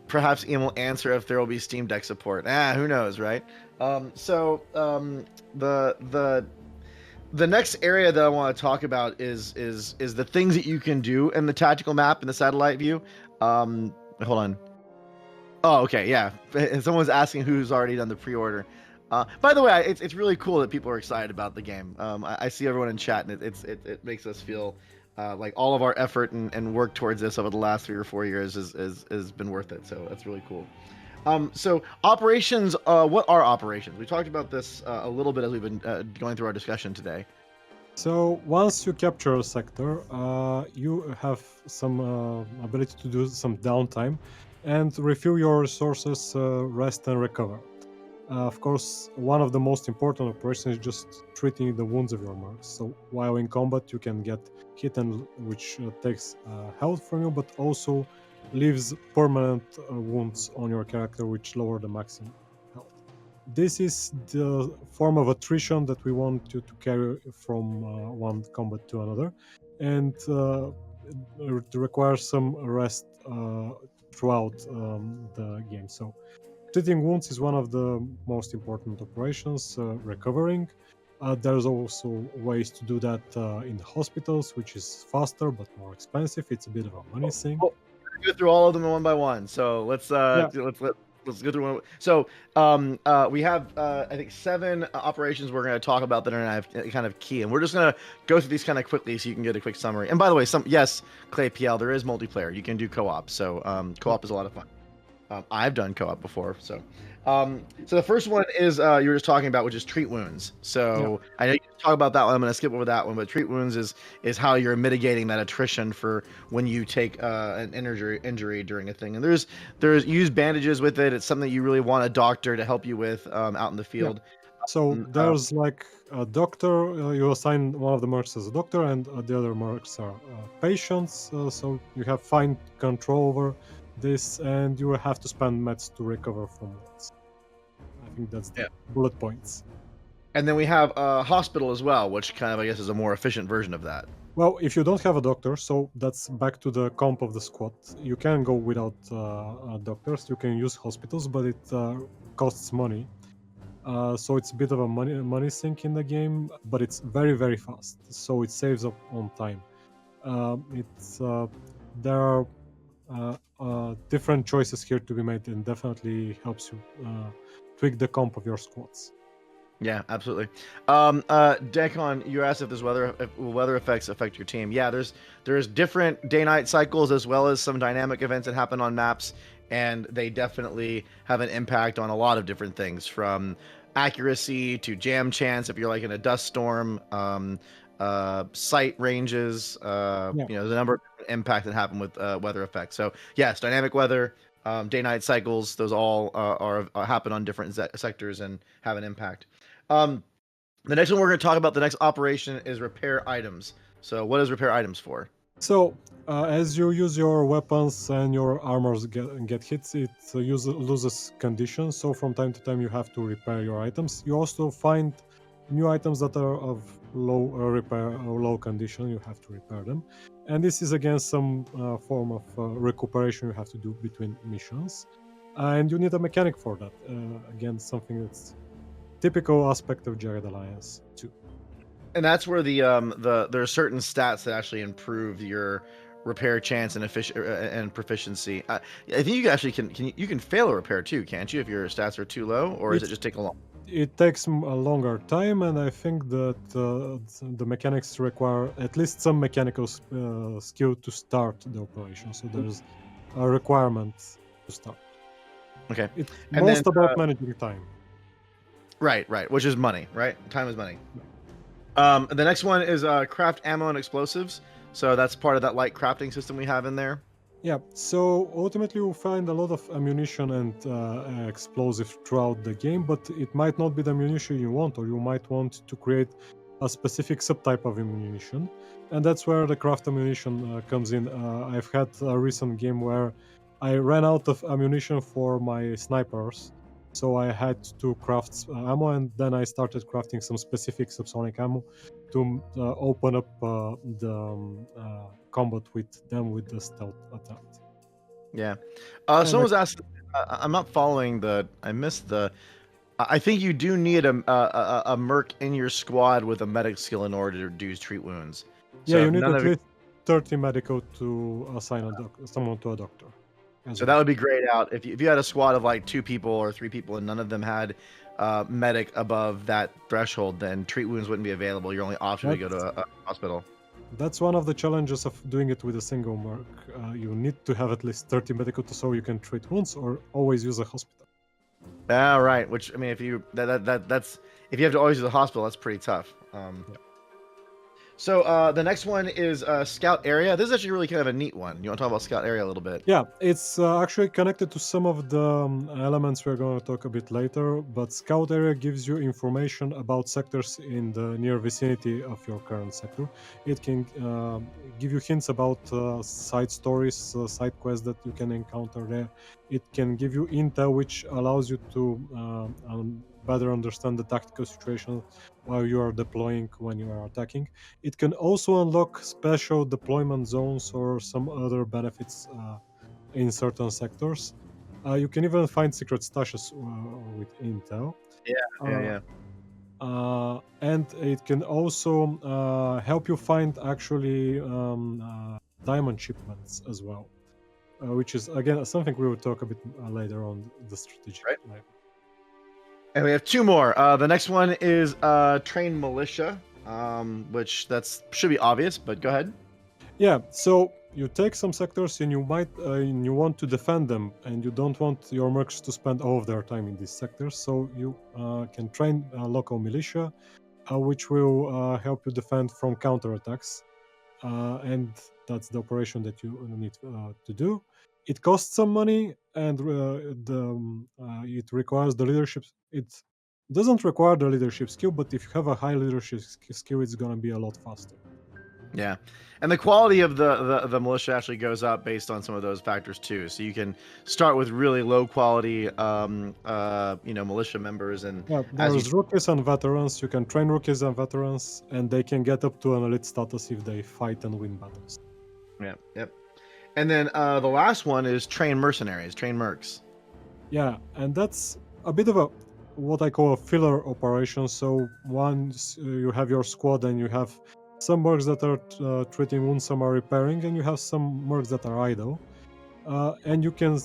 perhaps Ian will answer if there will be Steam Deck support. Who knows, right? The next area that I want to talk about is the things that you can do in the tactical map in the Sateliite View. Hold on. Oh, okay, yeah. Someone's asking who's already done the pre-order. By the way, it's really cool that people are excited about the game. I see everyone in chat, and it makes us feel like all of our effort and work towards this over the last 3 or 4 years has been worth it. So that's really cool. So operations, what are operations? We talked about this a little bit as we've been going through our discussion today. So once you capture a sector, you have some ability to do some downtime and refill your resources, rest and recover. Of course, one of the most important operations is just treating the wounds of your mercs. So while in combat, you can get hit, and which takes health from you, but also leaves permanent wounds on your character, which lower the maximum health. This is the form of attrition that we want you to carry from one combat to another, and it requires some rest throughout the game. So treating wounds is one of the most important operations. Recovering, there's also ways to do that in hospitals, which is faster but more expensive. It's a bit of a money thing. Go through all of them one by one. So let's let's go through one. So, we have I think 7 operations we're going to talk about that are kind of key, and we're just going to go through these kind of quickly so you can get a quick summary. And by the way, yes, Clay PL, there is multiplayer. You can do co-op, so Yeah. co-op is a lot of fun. I've done co-op before, so. So the first one is you were just talking about, which is treat wounds. Yeah. So I know you talk about that one. I'm going to skip over that one, but treat wounds is how you're mitigating that attrition for when you take an injury during a thing. And there's use bandages with it. It's something you really want a doctor to help you with out in the Yeah. field. So Um, uh, there's like a doctor. You assign one of the mercs as a doctor, and the other mercs are patients. So you have fine control over this, and you will have to spend meds to recover from wounds. I think that's the yeah. bullet points. And then we have hospital as well, which kind of I guess is a more efficient version of that. Well, if you don't have a doctor, so that's back to the comp of the squad. You can go without doctors. You can use hospitals, but it costs money. So it's a bit of a money sink in the game, but it's very fast. So it saves up on time. It's There are different choices here to be made, and definitely helps you tweak the comp of your squads. Yeah, absolutely. Decon, you asked if weather effects affect your team. Yeah, there's different day-night cycles as well as some dynamic events that happen on maps, and they definitely have an impact on a lot of different things, from accuracy to jam chance if you're like in a dust storm, sight ranges. Yeah. There's a number of impacts that happen with weather effects. So yes, dynamic weather, day-night cycles, those all are happen on different sectors and have an impact. Um, the next one we're going to talk about, the next operation, is repair items. So, what is repair items for? So as you use your weapons and your armors get hits, it loses condition. So from time to time, you have to repair your items. You also find new items that are of low repair or low condition. You have to repair them, and this is again some form of recuperation you have to do between missions, and you need a mechanic for that. Again, something that's typical aspect of Jagged Alliance too. And that's where there are certain stats that actually improve your repair chance and proficiency. I think you actually you can fail a repair too, can't you? If your stats are too low, or is it It's just take a long? It takes a longer time, and I think that the mechanics require at least some mechanical skill to start the operation. So there's a requirement to start. Okay, It's and then most about managing time. right, which is money, right? Time is money. The next one is craft ammo and explosives. So that's part of that light crafting system we have in there. Yeah, so ultimately you find a lot of ammunition and explosive throughout the game, but it might not be the ammunition you want, or you might want to create a specific subtype of ammunition, and that's where the craft ammunition comes in. I've had a recent game where I ran out of ammunition for my snipers, so I had to craft ammo, and then I started crafting some specific subsonic ammo to open up the combat with them with the stealth attempt. Yeah. And Someone was asking. I'm not following the. I missed the. I think you do need a merc in your squad with a medic skill in order to do treat wounds. yeah, So you if need none at of least 30 medical to assign someone to a doctor as so that well. would be grayed out if you had a squad of like 2 people or 3 people and none of them had medic above that threshold, then treat wounds wouldn't be available. Your only option would be to go That's, to a hospital. that's one of the challenges of doing it with a single merc. You need to have at least 30 medical so you can treat wounds, or always use a hospital. Ah, right. Which I mean, if you that's if you have to always use the hospital, that's pretty tough. Yeah. So the next one is scout area. This is actually really kind of a neat one. You want to talk about scout area a little bit? Yeah, it's actually connected to some of the elements we're going to talk a bit later, but Scout Area gives you information about sectors in the near vicinity of your current sector. It can give you hints about side stories, side quests that you can encounter there. It can give you intel, which allows you to better understand the tactical situation while you are deploying when you are attacking. It can also unlock special deployment zones or some other benefits in certain sectors. You can even find secret stashes with intel. Yeah, yeah, Uh, yeah. and it can also help you find actually diamond shipments as well. which is again something we will talk a bit later on the strategic Right. level. And we have two more. The next one is train militia, which should be obvious, but go ahead. Yeah, so you take some sectors and you want to defend them, and you don't want your mercs to spend all of their time in these sectors. So you can train local militia, which will help you defend from counterattacks, and that's the operation that you need to do. It costs some money, and it requires the leadership. It doesn't require the leadership skill, but if you have a high leadership skill, it's gonna be a lot faster. Yeah, and the quality of the militia actually goes up based on some of those factors too. So you can start with really low quality, militia members, and Yeah, as you there's rookies and veterans. You can train rookies and veterans, and they can get up to an elite status if they fight and win battles. yeah, yep. And then the last one is train mercenaries, train mercs. Yeah, and that's a bit of a what I call a filler operation. So once you have your squad, and you have some mercs that are treating wounds, some are repairing, and you have some mercs that are idle. And you can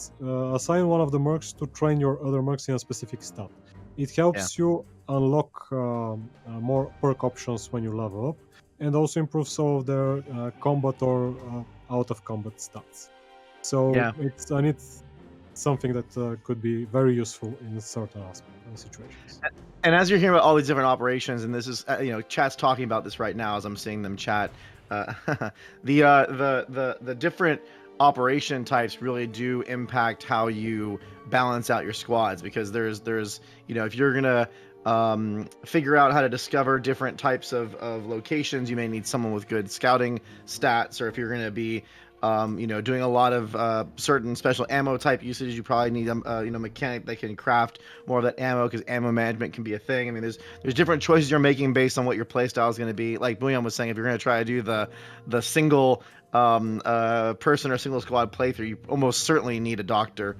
assign one of the mercs to train your other mercs in a specific stat. It Yeah, helps you unlock more perk options when you level up, and also improves some of their combat or out of combat stats. So yeah. it's something that could be very useful in certain situations. And as you're hearing about all these different operations, and this is chat's talking about this right now as I'm seeing them chat. Uh, the different operation types really do impact how you balance out your squads, because there's if you're gonna figure out how to discover different types of locations, you may need someone with good scouting stats, or if you're gonna be doing a lot of certain special ammo type usage, you probably need mechanic that can craft more of that ammo, because ammo management can be a thing. I mean, there's different choices you're making based on what your playstyle is going to be. Like Bouillon was saying, if you're going to try to do the single person or single squad playthrough, you almost certainly need a doctor,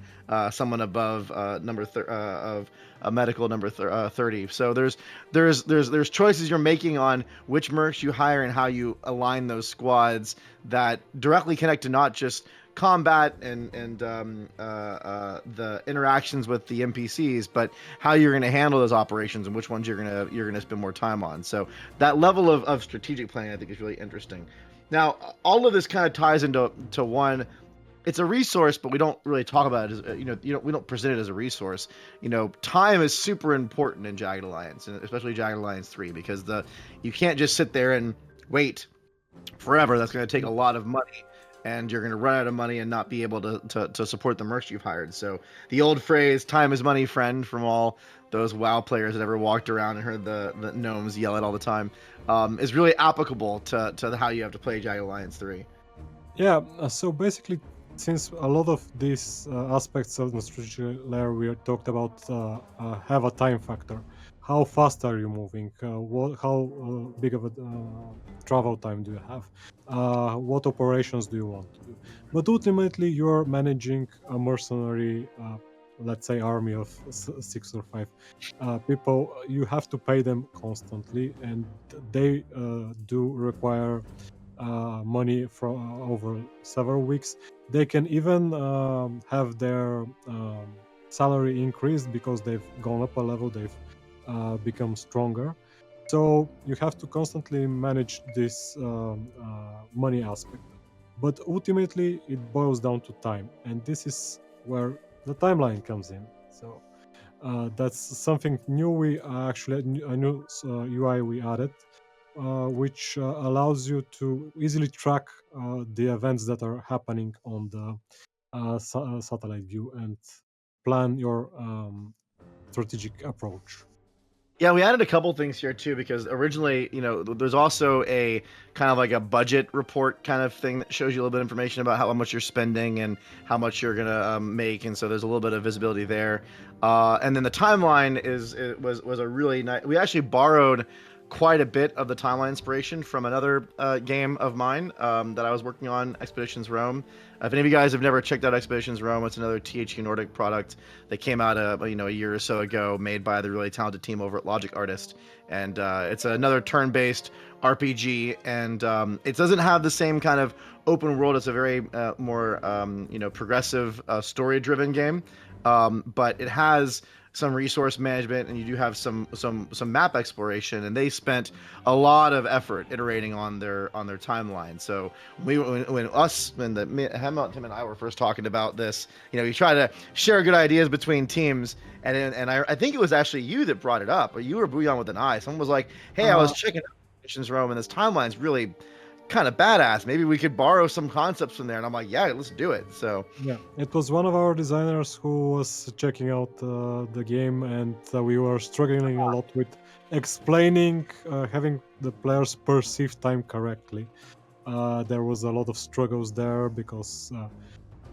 someone above of a medical number 30. So there's choices you're making on which mercs you hire and how you align those squads that directly connect to not just combat and the interactions with the NPCs, but how you're going to handle those operations and which ones you're gonna spend more time on. So that level of strategic planning, I think, is really interesting. Now, all of this kind of ties into one. It's a resource, but we don't really talk about it as we don't present it as a resource. Time is super important in Jagged Alliance, and especially Jagged Alliance 3, because you can't just sit there and wait forever. That's going to take a lot of money, and you're going to run out of money and not be able to support the mercs you've hired. So the old phrase "time is money, friend," from all those WoW players that ever walked around and heard the gnomes yell it all the time, is really applicable to how you have to play Jagged Alliance 3. Yeah, so basically, since a lot of these aspects of the strategy layer we talked about have a time factor, how fast are you moving? How big of a travel time do you have? What operations do you want to do? But ultimately, you're managing a mercenary, let's say, army of 6 or 5 people. You have to pay them constantly, and they do require money for over several weeks. They can even have their salary increased because they've gone up a level, they've become stronger. So you have to constantly manage this money aspect. But ultimately, it boils down to time, and this is where the timeline comes in. So that's something new. We actually a new UI we added, which allows you to easily track the events that are happening on the satellite view and plan your strategic approach. Yeah, we added a couple things here too, because originally, there's also a kind of like a budget report kind of thing that shows you a little bit of information about how much you're spending and how much you're gonna make, and so there's a little bit of visibility there. And then the timeline was a really nice. We actually borrowed quite a bit of the timeline inspiration from another game of mine that I was working on, Expeditions Rome. If any of you guys have never checked out Expeditions Rome, it's another thqnordic product that came out a year or so ago, made by the really talented team over at Logic Artist, and it's another turn-based RPG, and it doesn't have the same kind of open world. It's a very more progressive story-driven game, but it has some resource management, and you do have some map exploration, and they spent a lot of effort iterating on their timeline. So Helmut, Tim and I were first talking about this, you try to share good ideas between teams, and I think it was actually you that brought it up, or you were bouillon with an eye. Someone was like, hey, I was checking out Missions Rome, and this timeline's really kind of badass. Maybe we could borrow some concepts from there. And I'm like, yeah, let's do it. So yeah, it was one of our designers who was checking out the game, and we were struggling a lot with explaining, having the players perceive time correctly. There was a lot of struggles there because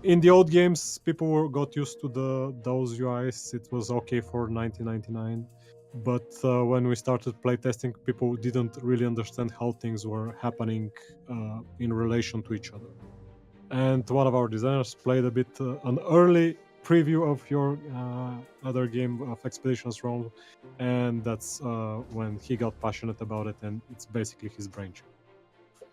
in the old games, people got used to those UIs. It was okay for 1999, but when we started playtesting, people didn't really understand how things were happening in relation to each other. And one of our designers played a bit an early preview of your other game of Expeditions Rome, and that's when he got passionate about it, and it's basically his brainchild.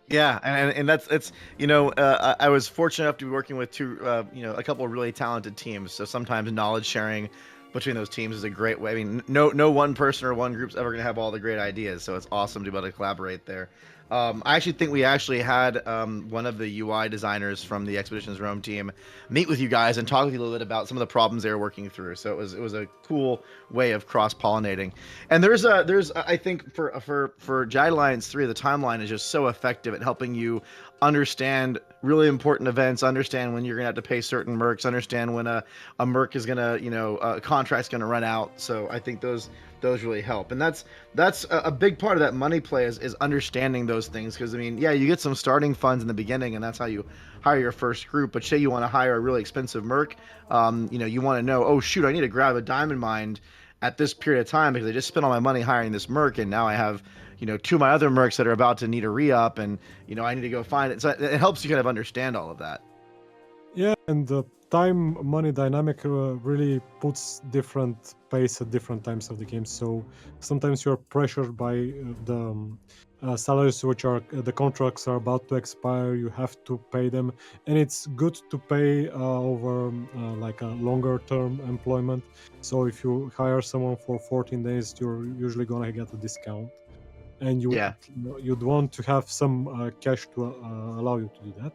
yeah, and that's it's I was fortunate enough to be working with a couple of really talented teams. So sometimes knowledge sharing between those teams is a great way. I mean, no one person or one group's ever gonna have all the great ideas, so it's awesome to be able to collaborate there. I actually think we actually had one of the UI designers from the Expeditions Rome team meet with you guys and talk with you a little bit about some of the problems they were working through. So it was a cool way of cross pollinating. And there's I think for Jagged Alliance 3, the timeline is just so effective at helping you understand really important events, understand when you're gonna have to pay certain mercs, understand when a merc is gonna a contract's gonna run out. So I think those really help, and that's a big part of that money play is understanding those things, because I mean, yeah, you get some starting funds in the beginning, and that's how you hire your first group. But say you want to hire a really expensive merc, you want to know, oh shoot, I need to grab a diamond mine at this period of time because I just spent all my money hiring this merc, and now I have two of my other mercs that are about to need a re-up, and I need to go find it. So it helps you kind of understand all of that. Yeah, and the time money dynamic really puts different pace at different times of the game. So sometimes you're pressured by the salaries, which are the contracts are about to expire. You have to pay them, and it's good to pay over like a longer term employment. So if you hire someone for 14 days, you're usually gonna get a discount, and Yeah. you'd want to have some cash to allow you to do that.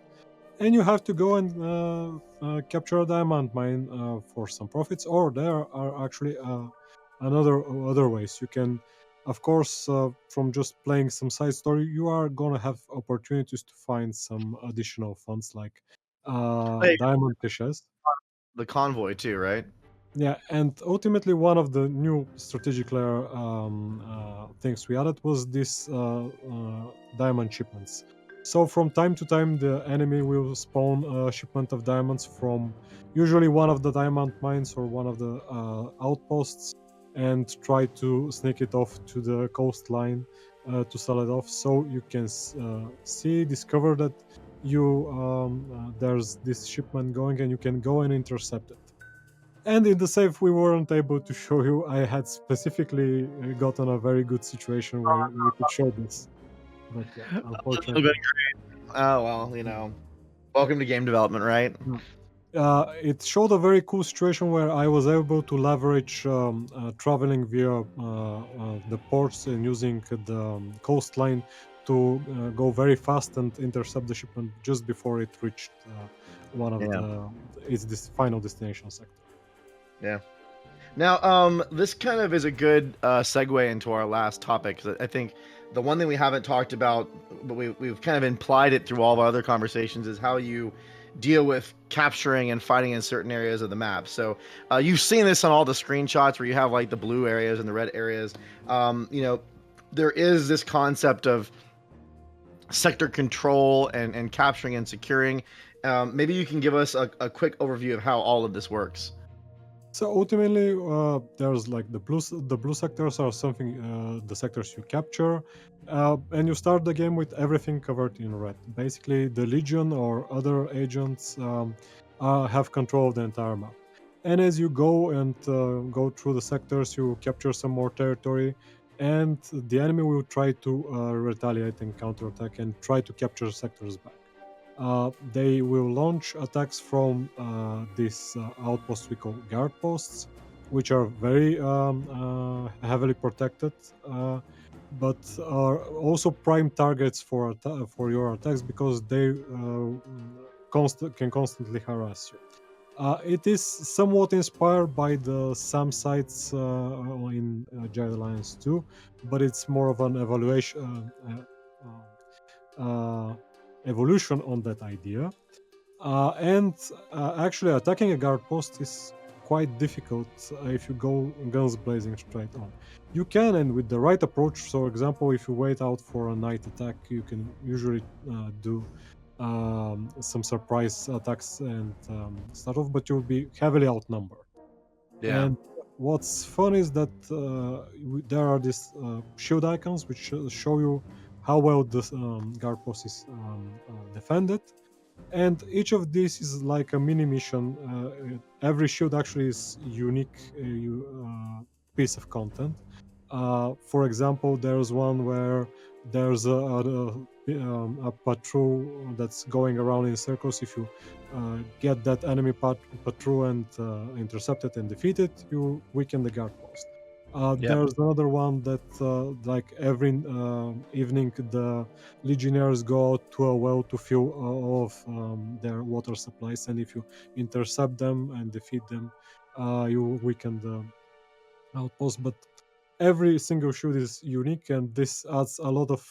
And you have to go and capture a diamond mine for some profits, or there are actually other ways you can, of course, from just playing some side story, you are gonna have opportunities to find some additional funds like Hey, diamond caches. the convoy too, right? Yeah, and ultimately one of the new strategic layer things we added was this diamond shipments. So from time to time, the enemy will spawn a shipment of diamonds from usually one of the diamond mines or one of the outposts, and try to sneak it off to the coastline to sell it off. So you can discover that there's this shipment going, and you can go and intercept it. And in the save, we weren't able to show you. I had specifically gotten a very good situation where we could show this, but yeah, That would've been unfortunately. great. Oh well, welcome to game development, right? No. It showed a very cool situation where I was able to leverage traveling via the ports and using the coastline to go very fast and intercept the shipment just before it reached one of Yeah, its this final destination sector. yeah. Now, this kind of is a good segue into our last topic, 'cause I think the one thing we haven't talked about, but we've kind of implied it through all of our other conversations, is how you deal with capturing and fighting in certain areas of the map. So, you've seen this on all the screenshots where you have like the blue areas and the red areas. There is this concept of sector control and capturing and securing. Maybe you can give us a quick overview of how all of this works. So ultimately, there's like the blue sectors are something the sectors you capture, and you start the game with everything covered in red. Basically, the Legion or other agents have control of the entire map. And as you go and go through the sectors, you capture some more territory, and the enemy will try to retaliate and counterattack and try to capture sectors back. They will launch attacks from these outposts we call guard posts, which are very heavily protected, but are also prime targets for your attacks because they can constantly harass you. It is somewhat inspired by the SAM sites in Jagged Alliance 2, but it's more of an evolution on that idea. And actually, attacking a guard post is quite difficult if you go guns blazing straight on. You can, and with the right approach. So, for example, if you wait out for a night attack, you can usually do some surprise attacks and start off, but you'll be heavily outnumbered. Yeah. And what's fun is that there are these shield icons which show you how well this guard post is defended, and each of these is like a mini mission. Every shield actually is unique piece of content. For example, there's one where there's a patrol that's going around in circles. If you get that enemy patrol and intercept it and defeat it, you weaken the guard post. Yep. There's another one that, like every evening, the legionnaires go out to a well to fill all of their water supplies, and if you intercept them and defeat them, you weaken the outpost. But every single shoot is unique, and this adds a lot of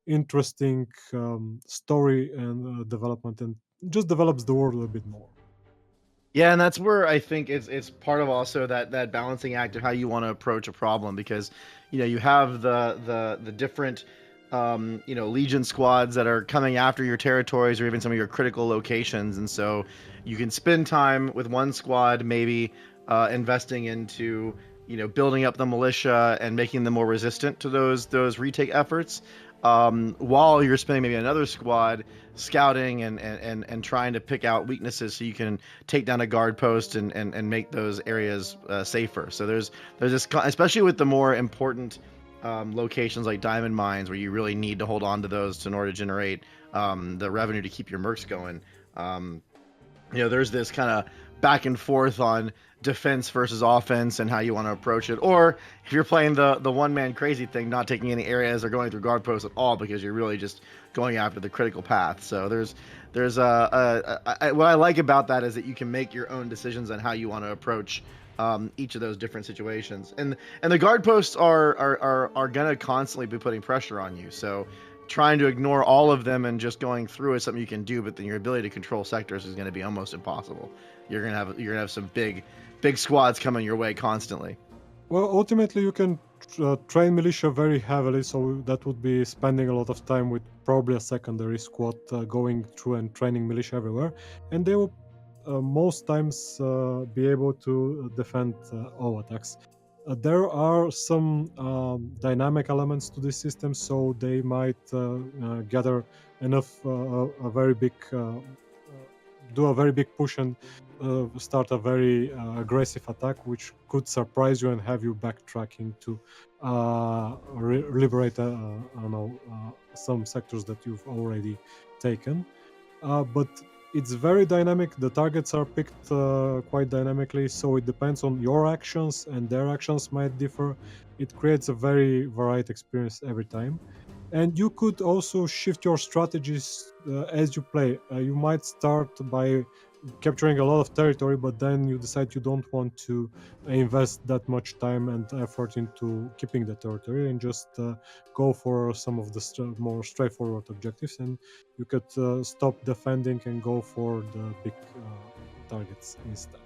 interesting story and development, and just develops the world a bit more. Yeah, and that's where I think it's part of also that balancing act of how you want to approach a problem, because you have the different legion squads that are coming after your territories or even some of your critical locations, and so you can spend time with one squad maybe investing into building up the militia and making them more resistant to those retake efforts, while you're spending maybe another squad scouting and trying to pick out weaknesses so you can take down a guard post and make those areas safer. So there's this, especially with the more important locations like diamond mines, where you really need to hold on to those in order to generate the revenue to keep your mercs going. Um, there's this kind of back and forth on defense versus offense and how you want to approach it. Or if you're playing the one man crazy thing, not taking any areas or going through guard posts at all, because you're really just going after the critical path. So there's what I like about that is that you can make your own decisions on how you want to approach each of those different situations. And the guard posts are gonna constantly be putting pressure on you. So trying to ignore all of them and just going through is something you can do, but then your ability to control sectors is going to be almost impossible. You're gonna have some big squads coming your way constantly. Well, ultimately, you can train militia very heavily, so that would be spending a lot of time with probably a secondary squad going through and training militia everywhere, and they will most times be able to defend all attacks. There are some dynamic elements to this system, so they might gather enough a very big do a very big push and start a very aggressive attack, which could surprise you and have you backtracking to liberate, I don't know, some sectors that you've already taken. But it's very dynamic. The targets are picked quite dynamically, so it depends on your actions, and their actions might differ. It creates a very varied experience every time. And you could also shift your strategies as you play. You might start by capturing a lot of territory, but then you decide you don't want to invest that much time and effort into keeping the territory, and just go for some of the more straightforward objectives, and you could stop defending and go for the big targets instead.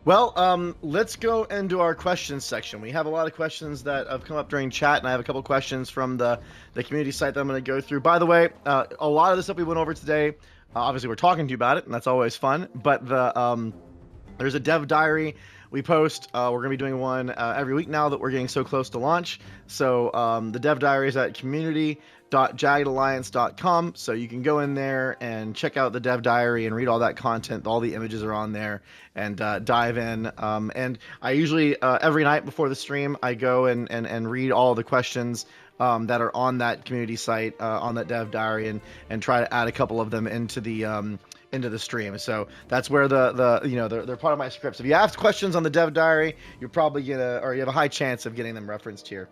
Well, let's go into our questions section. We have a lot of questions that have come up during chat, and I have a couple questions from the community site that I'm going to go through. By the way, a lot of the stuff we went over today, obviously we're talking to you about it, and that's always fun. But There's a dev diary we post. We're going to be doing one every week now that we're getting so close to launch. So the dev diary is at community.jaggedalliance.com. So you can go in there and check out the dev diary and read all that content. All the images are on there, and dive in. And I usually, every night before the stream, I go and read all the questions that are on that community site, on that dev diary, and try to add a couple of them into the stream. So that's where they're part of my scripts. If you ask questions on the dev diary, you're probably or you have a high chance of getting them referenced here.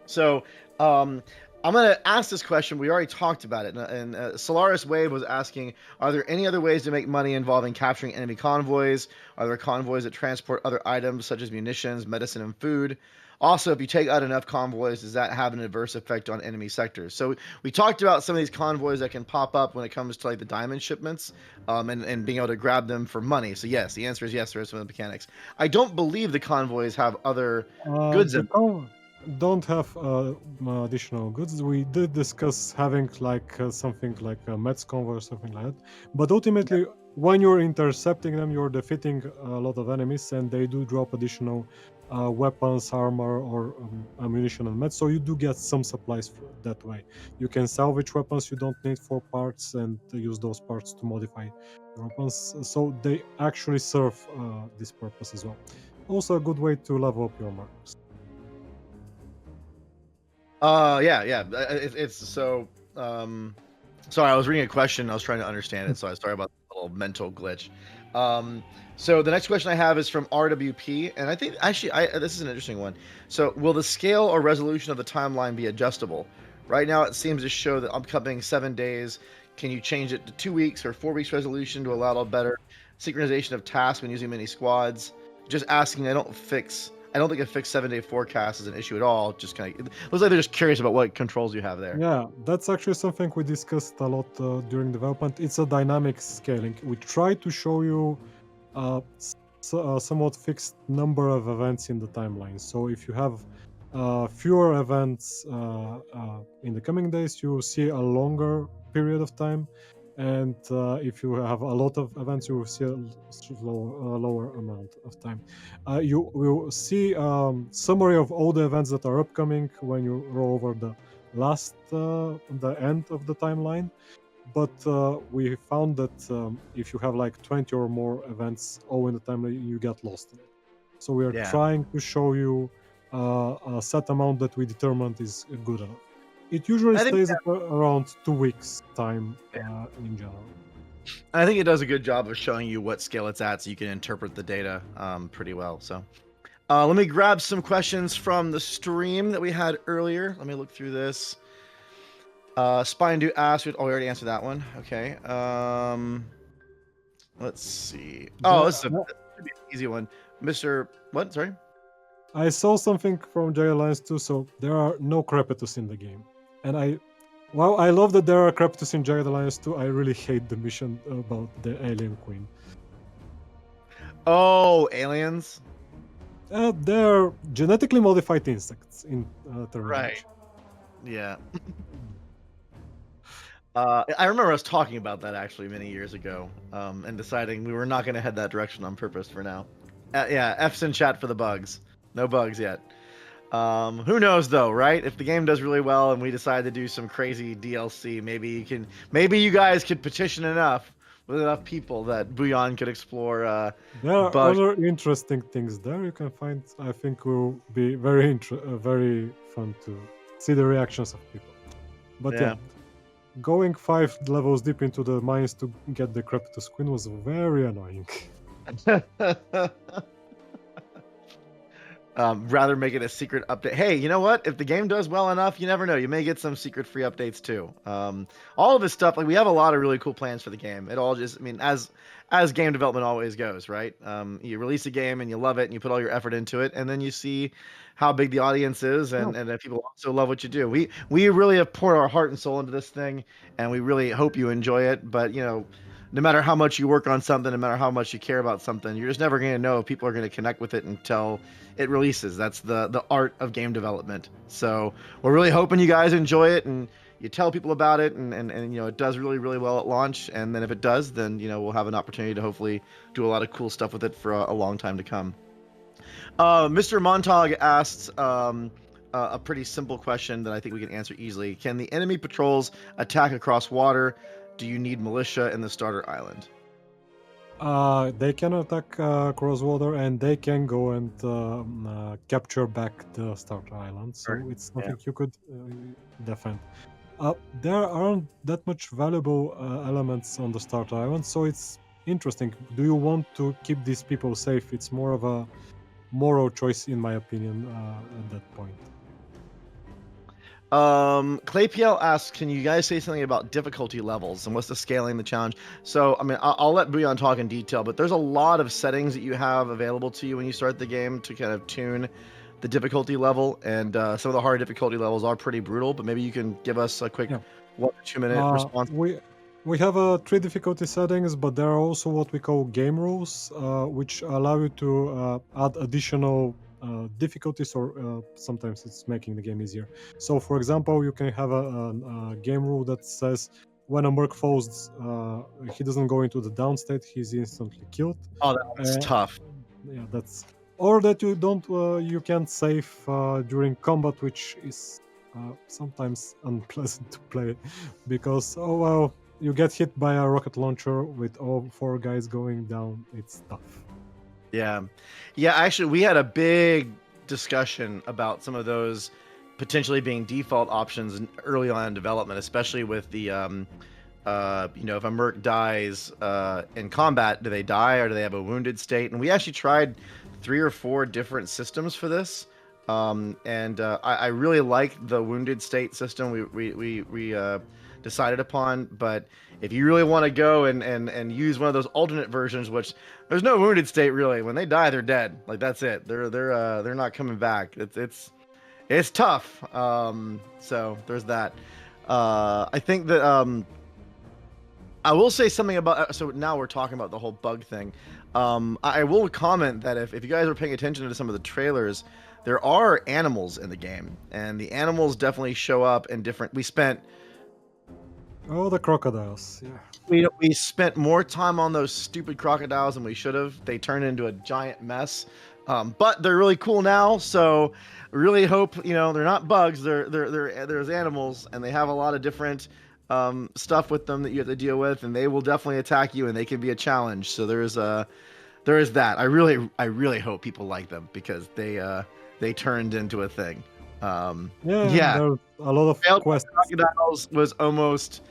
So I'm gonna ask this question. We already talked about it, and Solaris Wave was asking, are there any other ways to make money involving capturing enemy convoys? Are there convoys that transport other items such as munitions, medicine, and food? Also, if you take out enough convoys, does that have an adverse effect on enemy sectors? So we talked about some of these convoys that can pop up when it comes to like the diamond shipments, and being able to grab them for money. So yes, the answer is yes, there is some of the mechanics. I don't believe the convoys have other goods in them. Don't have additional goods. We did discuss having like something like a Mets convoy or something like that. But ultimately, when you're intercepting them, you're defeating a lot of enemies, and they do drop additional weapons, armor, or ammunition and meds. So you do get some supplies that way. You can salvage weapons you don't need for parts and use those parts to modify your weapons. So they actually serve this purpose as well. Also, a good way to level up your marks. Yeah. It's so. Sorry, I was reading a question. I was trying to understand it, so I sorry about the little mental glitch. So the next question I have is from RWP, and I think actually, this is an interesting one. So, will the scale or resolution of the timeline be adjustable? Right now, it seems to show the upcoming 7 days. Can you change it to 2 weeks or 4 weeks resolution to allow a better synchronization of tasks when using mini squads? Just asking. I don't think a fixed 7-day forecast is an issue at all. Just kind of, it looks like they're just curious about what controls you have there. Yeah, that's actually something we discussed a lot during development. It's a dynamic scaling. We try to show you a somewhat fixed number of events in the timeline. So if you have fewer events in the coming days, you will see a longer period of time. And if you have a lot of events, you will see a lower amount of time. You will see summary of all the events that are upcoming when you roll over the the end of the timeline. But we found that if you have like 20 or more events all in the timeline, you get lost in it. So we are trying to show you a set amount that we determined is good enough. It usually stays at around 2 weeks time in general. I think it does a good job of showing you what scale it's at, so you can interpret the data pretty well. So let me grab some questions from the stream that we had earlier. Let me look through this. Spine do ask. Oh, we already answered that one. Okay. Let's see. Oh, this should be an easy one. Mr. What? Sorry? I saw something from Jagged Alliance too, so there are no Crepitus in the game. And I love that there are Crepitus in Jagged Alliance too. I really hate the mission about the alien queen. Oh, aliens? They're genetically modified insects in terminology. Right. Yeah. I remember us talking about that actually many years ago, and deciding we were not going to head that direction on purpose for now. Yeah, F's in chat for the bugs. No bugs yet. Who knows though, right? If the game does really well and we decide to do some crazy DLC, maybe you guys could petition enough with enough people that Bouillon could explore. There are other interesting things there you can find. I think will be very fun to see the reactions of people. But yeah, going 5 levels deep into the mines to get the Crepitus Queen was very annoying. Rather make it a secret update. Hey, you know what? If the game does well enough, you never know. You may get some secret free updates too. All of this stuff, like we have a lot of really cool plans for the game. It all just, I mean, as game development always goes, right? You release a game and you love it and you put all your effort into it, and then you see how big the audience is, and that people also love what you do. We really have poured our heart and soul into this thing, and we really hope you enjoy it. But you know, no matter how much you work on something, no matter how much you care about something, you're just never going to know if people are going to connect with it until it releases. That's the art of game development. So we're really hoping you guys enjoy it, and you tell people about it, and it does really really well at launch. And then if it does, then we'll have an opportunity to hopefully do a lot of cool stuff with it for a long time to come. Mr. Montag asked a pretty simple question that I think we can answer easily. Can the enemy patrols attack across water? Do you need militia in the starter island? They can attack cross water, and they can go and capture back the starter island. So it's Yeah. something you could defend. There aren't that much valuable elements on the starter island, so it's interesting. Do you want to keep these people safe? It's more of a moral choice, in my opinion, at that point. ClayPL asks, can you guys say something about difficulty levels and what's the scaling, the challenge? So, I mean, I'll let Bouillon talk in detail, but there's a lot of settings that you have available to you when you start the game to kind of tune the difficulty level, and some of the hard difficulty levels are pretty brutal, but maybe you can give us a quick Yeah. 1 to 2 minute response. We have 3 difficulty settings, but there are also what we call game rules, which allow you to add additional difficulties, or sometimes it's making the game easier. So, for example, you can have a game rule that says when a merc falls, he doesn't go into the down state; he's instantly killed. Oh, that's tough. Yeah, that's or that you don't you can't save during combat, which is sometimes unpleasant to play because you get hit by a rocket launcher with all 4 guys going down. It's tough. Yeah. Yeah, actually, we had a big discussion about some of those potentially being default options early on in development, especially with the, if a merc dies in combat, do they die or do they have a wounded state? And we actually tried 3 or 4 different systems for this. I really like the wounded state system we decided upon, but if you really want to go and use one of those alternate versions, which there's no wounded state really, when they die they're dead, like that's it, they're not coming back. It's tough. So there's that. I think that I will say something about, so now we're talking about the whole bug thing. I will comment that if you guys are paying attention to some of the trailers, there are animals in the game, and the animals definitely show up in different. The crocodiles. Yeah. We spent more time on those stupid crocodiles than we should have. They turned into a giant mess, but they're really cool now. So really hope they're not bugs. There's animals, and they have a lot of different stuff with them that you have to deal with, and they will definitely attack you, and they can be a challenge. So there is that. I really hope people like them because they turned into a thing. There's a lot of quests. Crocodiles was almost.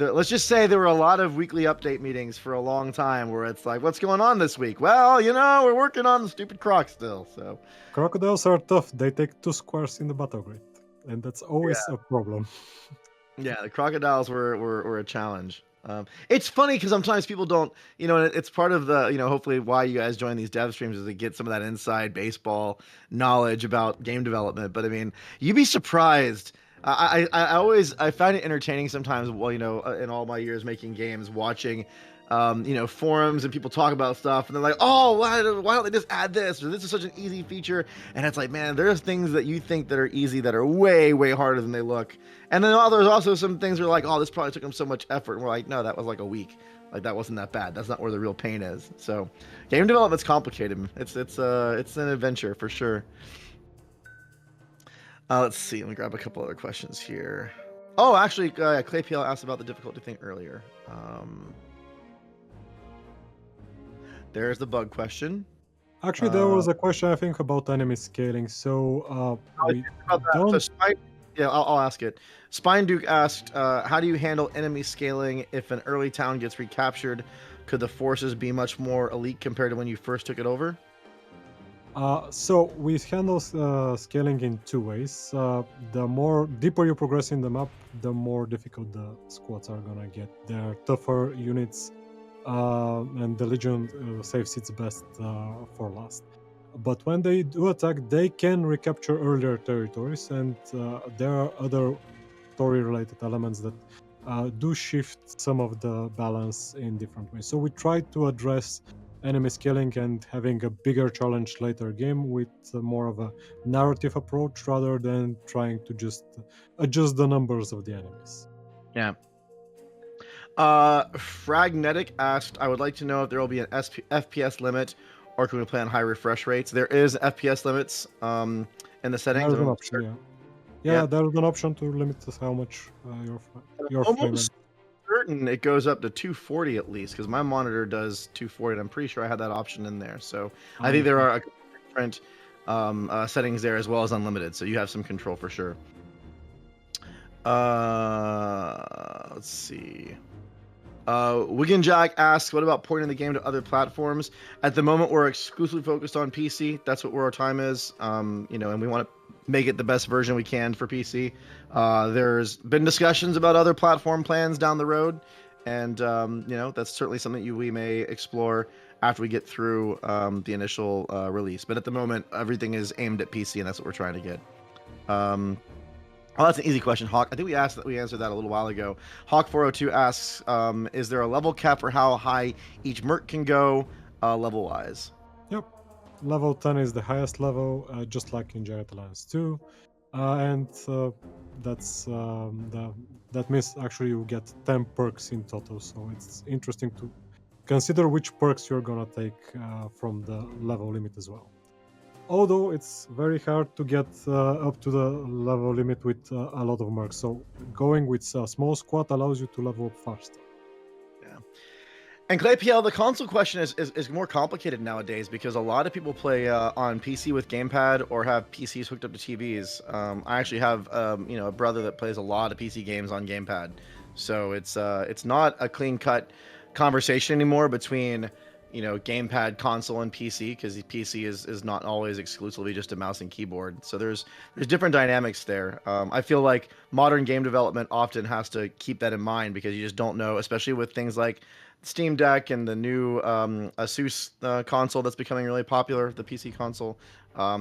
Let's just say there were a lot of weekly update meetings for a long time where it's like, what's going on this week? Well, we're working on the stupid croc still. So crocodiles are tough. They take 2 squares in the battle grid, and that's always a problem. Yeah, the crocodiles were a challenge. It's funny because sometimes people don't, it's part of the, hopefully why you guys join these dev streams is to get some of that inside baseball knowledge about game development. But I mean, you'd be surprised. I always find it entertaining sometimes. Well, in all my years making games, watching, forums and people talk about stuff, and they're like, "Oh, why don't they just add this? Or this is such an easy feature." And it's like, man, there's things that you think that are easy that are way, way harder than they look. And then there's also some things where like, "Oh, this probably took them so much effort." And we're like, "No, that was like a week. Like that wasn't that bad. That's not where the real pain is." So, game development's complicated. It's an adventure for sure. Let's see. Let me grab a couple other questions here. Oh, actually, ClayPL asked about the difficulty thing earlier. There's the bug question. Actually, there was a question, I think, about enemy scaling. So, I'll ask it. Spine Duke asked, how do you handle enemy scaling if an early town gets recaptured? Could the forces be much more elite compared to when you first took it over? So we handle scaling in 2 ways. The more deeper you progress in the map, the more difficult the squads are gonna get. They're tougher units, and the Legion saves its best for last. But when they do attack, they can recapture earlier territories, and there are other story-related elements that do shift some of the balance in different ways. So we try to address enemy scaling and having a bigger challenge later game with more of a narrative approach rather than trying to just adjust the numbers of the enemies. Yeah. Fragnetic asked, I would like to know if there will be an FPS limit or can we play on high refresh rates? There is FPS limits in the settings. There's an option, yeah. Yeah. Yeah, there's an option to limit how much your frame rate. Almost certain it goes up to 240 at least because my monitor does 240. And I'm pretty sure I had that option in there. So I think there are a couple different settings there as well as unlimited. So you have some control for sure. Let's see. Wigan Jack asks, what about porting the game to other platforms? At the moment, we're exclusively focused on PC. That's where our time is. And we want to make it the best version we can for PC. There's been discussions about other platform plans down the road, and that's certainly something we may explore after we get through the initial release. But at the moment, everything is aimed at PC, and that's what we're trying to get. Oh, that's an easy question, Hawk. I think we answered that a little while ago. Hawk402 asks, is there a level cap for how high each merc can go level-wise? Yep. Level 10 is the highest level, just like in Jagged Alliance 2. And that means actually you get 10 perks in total. So it's interesting to consider which perks you're gonna take from the level limit as well. Although it's very hard to get up to the level limit with a lot of mercs, so going with a small squad allows you to level up faster. Yeah. And ClayPL, the console question is more complicated nowadays because a lot of people play on PC with gamepad or have PCs hooked up to TVs. I actually have a brother that plays a lot of PC games on gamepad, so it's not a clean cut conversation anymore between gamepad, console, and PC because the PC is not always exclusively just a mouse and keyboard. So there's different dynamics there. I feel like modern game development often has to keep that in mind because you just don't know, especially with things like Steam Deck and the new Asus console that's becoming really popular, the PC console.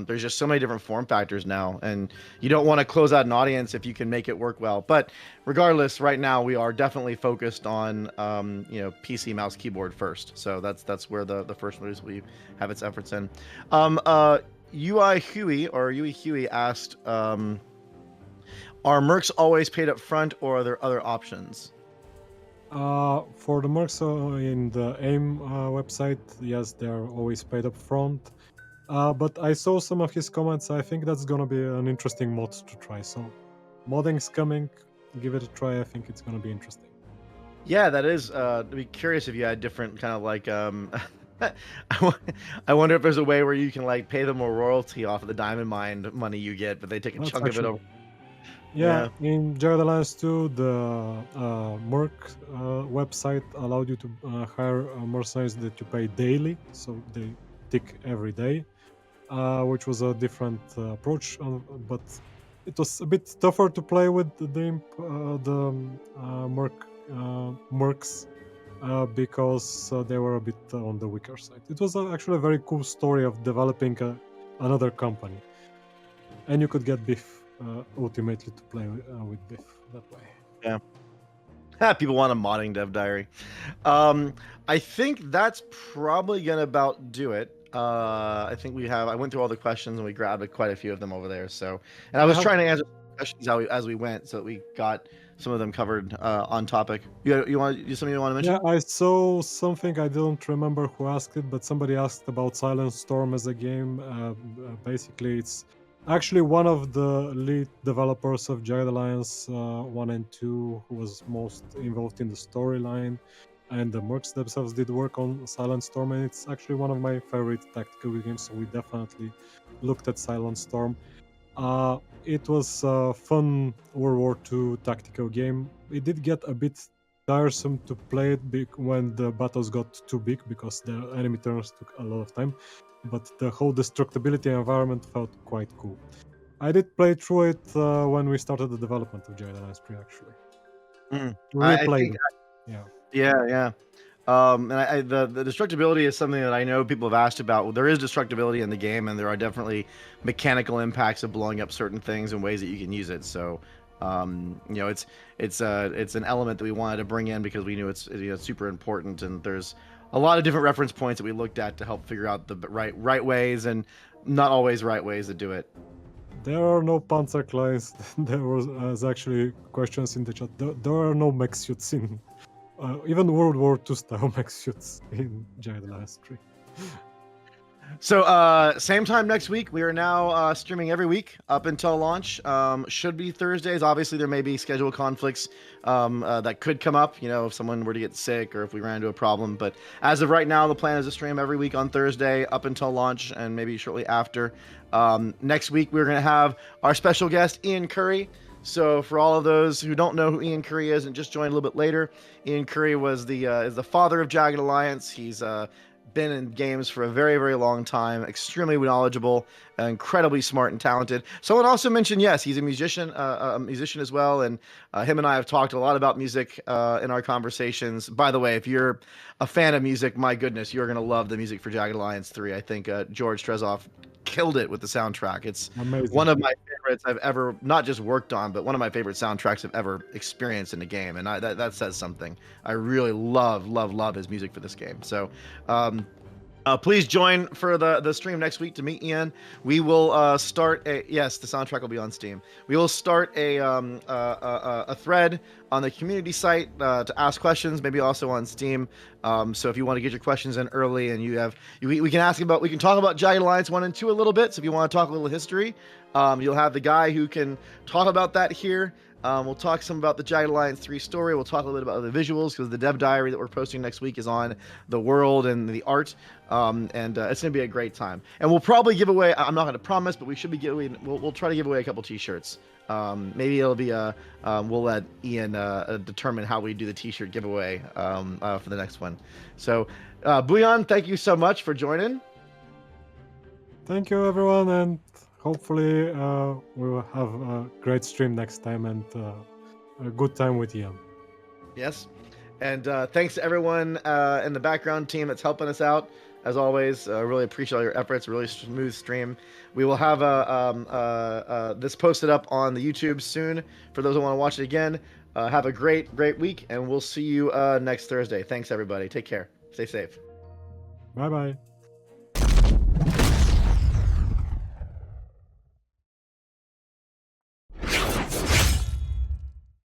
There's just so many different form factors now, and you don't want to close out an audience if you can make it work well. But regardless, right now we are definitely focused on PC, mouse, keyboard first. So that's where the first release we have its efforts in. UI Huey asked, are mercs always paid up front, or are there other options? For the mercs in the AIM website, yes, they're always paid up front. But I saw some of his comments. I think that's gonna be an interesting mod to try. So modding's coming. Give it a try. I think it's gonna be interesting. Yeah, that is. I'd be curious if you had different kind of like. I wonder if there's a way where you can like pay them a royalty off of the diamond mine money you get, but they take a That's chunk of it over. Yeah, in Jagged Alliance 2, the Merc website allowed you to hire mercenaries that you pay daily, so they tick every day, which was a different approach, but it was a bit tougher to play with the Mercs because they were a bit on the weaker side. It was actually a very cool story of developing another company, and you could get Biff ultimately to play with Biff that way. Yeah. People want a modding dev diary. I think that's probably gonna about do it. I think I went through all the questions and we grabbed quite a few of them over there. So, and I was trying to answer questions as we went, so that we got some of them covered on topic. You want something you want to mention? Yeah, I saw something. I don't remember who asked it, but somebody asked about Silent Storm as a game. Basically, it's actually one of the lead developers of Jagged Alliance 1 and 2 who was most involved in the storyline, and the mercs themselves did work on Silent Storm, and it's actually one of my favorite tactical games, so we definitely looked at Silent Storm. It was a fun World War II tactical game. It did get a bit tiresome to play it when the battles got too big because the enemy turns took a lot of time, but the whole destructibility environment felt quite cool. I did play through it when we started the development of Jagged Alliance 3, actually. I think, Yeah. yeah. And the destructibility is something that I know people have asked about. There is destructibility in the game, and there are definitely mechanical impacts of blowing up certain things and ways that you can use it. So, it's an element that we wanted to bring in because we knew it's super important, and there's a lot of different reference points that we looked at to help figure out the right ways and not always right ways to do it. There are no Panzer clients. There was actually questions in the chat. There are no mech suits in even World War II style mech suits in Jagged Alliance 3. So same time next week. We are now streaming every week up until launch. Should be Thursdays. Obviously, there may be schedule conflicts that could come up. If someone were to get sick or if we ran into a problem. But as of right now, the plan is to stream every week on Thursday up until launch and maybe shortly after. Next week, we're going to have our special guest, Ian Curry. So for all of those who don't know who Ian Curry is and just joined a little bit later, Ian Curry is the father of Jagged Alliance. He's been in games for a very, very long time, extremely knowledgeable, incredibly smart and talented. Someone also mentioned, yes, he's a musician as well, and him and I have talked a lot about music in our conversations. By the way, if you're a fan of music, my goodness, you're going to love the music for Jagged Alliance 3. I think George Trezov killed it with the soundtrack. It's Amazing. One of my favorites I've ever not just worked on, but one of my favorite soundtracks I've ever experienced in a game, and that says something. I really love his music for this game. So please join for the stream next week to meet Ian. We will start the soundtrack will be on Steam. We will start a thread on the community site to ask questions, maybe also on Steam. So if you want to get your questions in early, and we can talk about Jagged Alliance 1 and 2 a little bit. So if you want to talk a little history, you'll have the guy who can talk about that here. We'll talk some about the Jagged Alliance 3 story. We'll talk a little bit about the visuals, because the dev diary that we're posting next week is on the world and the art. And it's going to be a great time. And we'll probably give away, I'm not going to promise, but we should be giving, we'll try to give away a couple t-shirts. Maybe it'll be we'll let Ian determine how we do the t-shirt giveaway for the next one. So, Buyan, thank you so much for joining. Thank you, everyone, and hopefully we will have a great stream next time and a good time with Ian. Yes. And thanks to everyone in the background team that's helping us out. As always, really appreciate all your efforts. Really smooth stream. We will have this posted up on the YouTube soon for those who want to watch it again. Have a great week, and we'll see you next Thursday. Thanks, everybody. Take care. Stay safe. Bye-bye.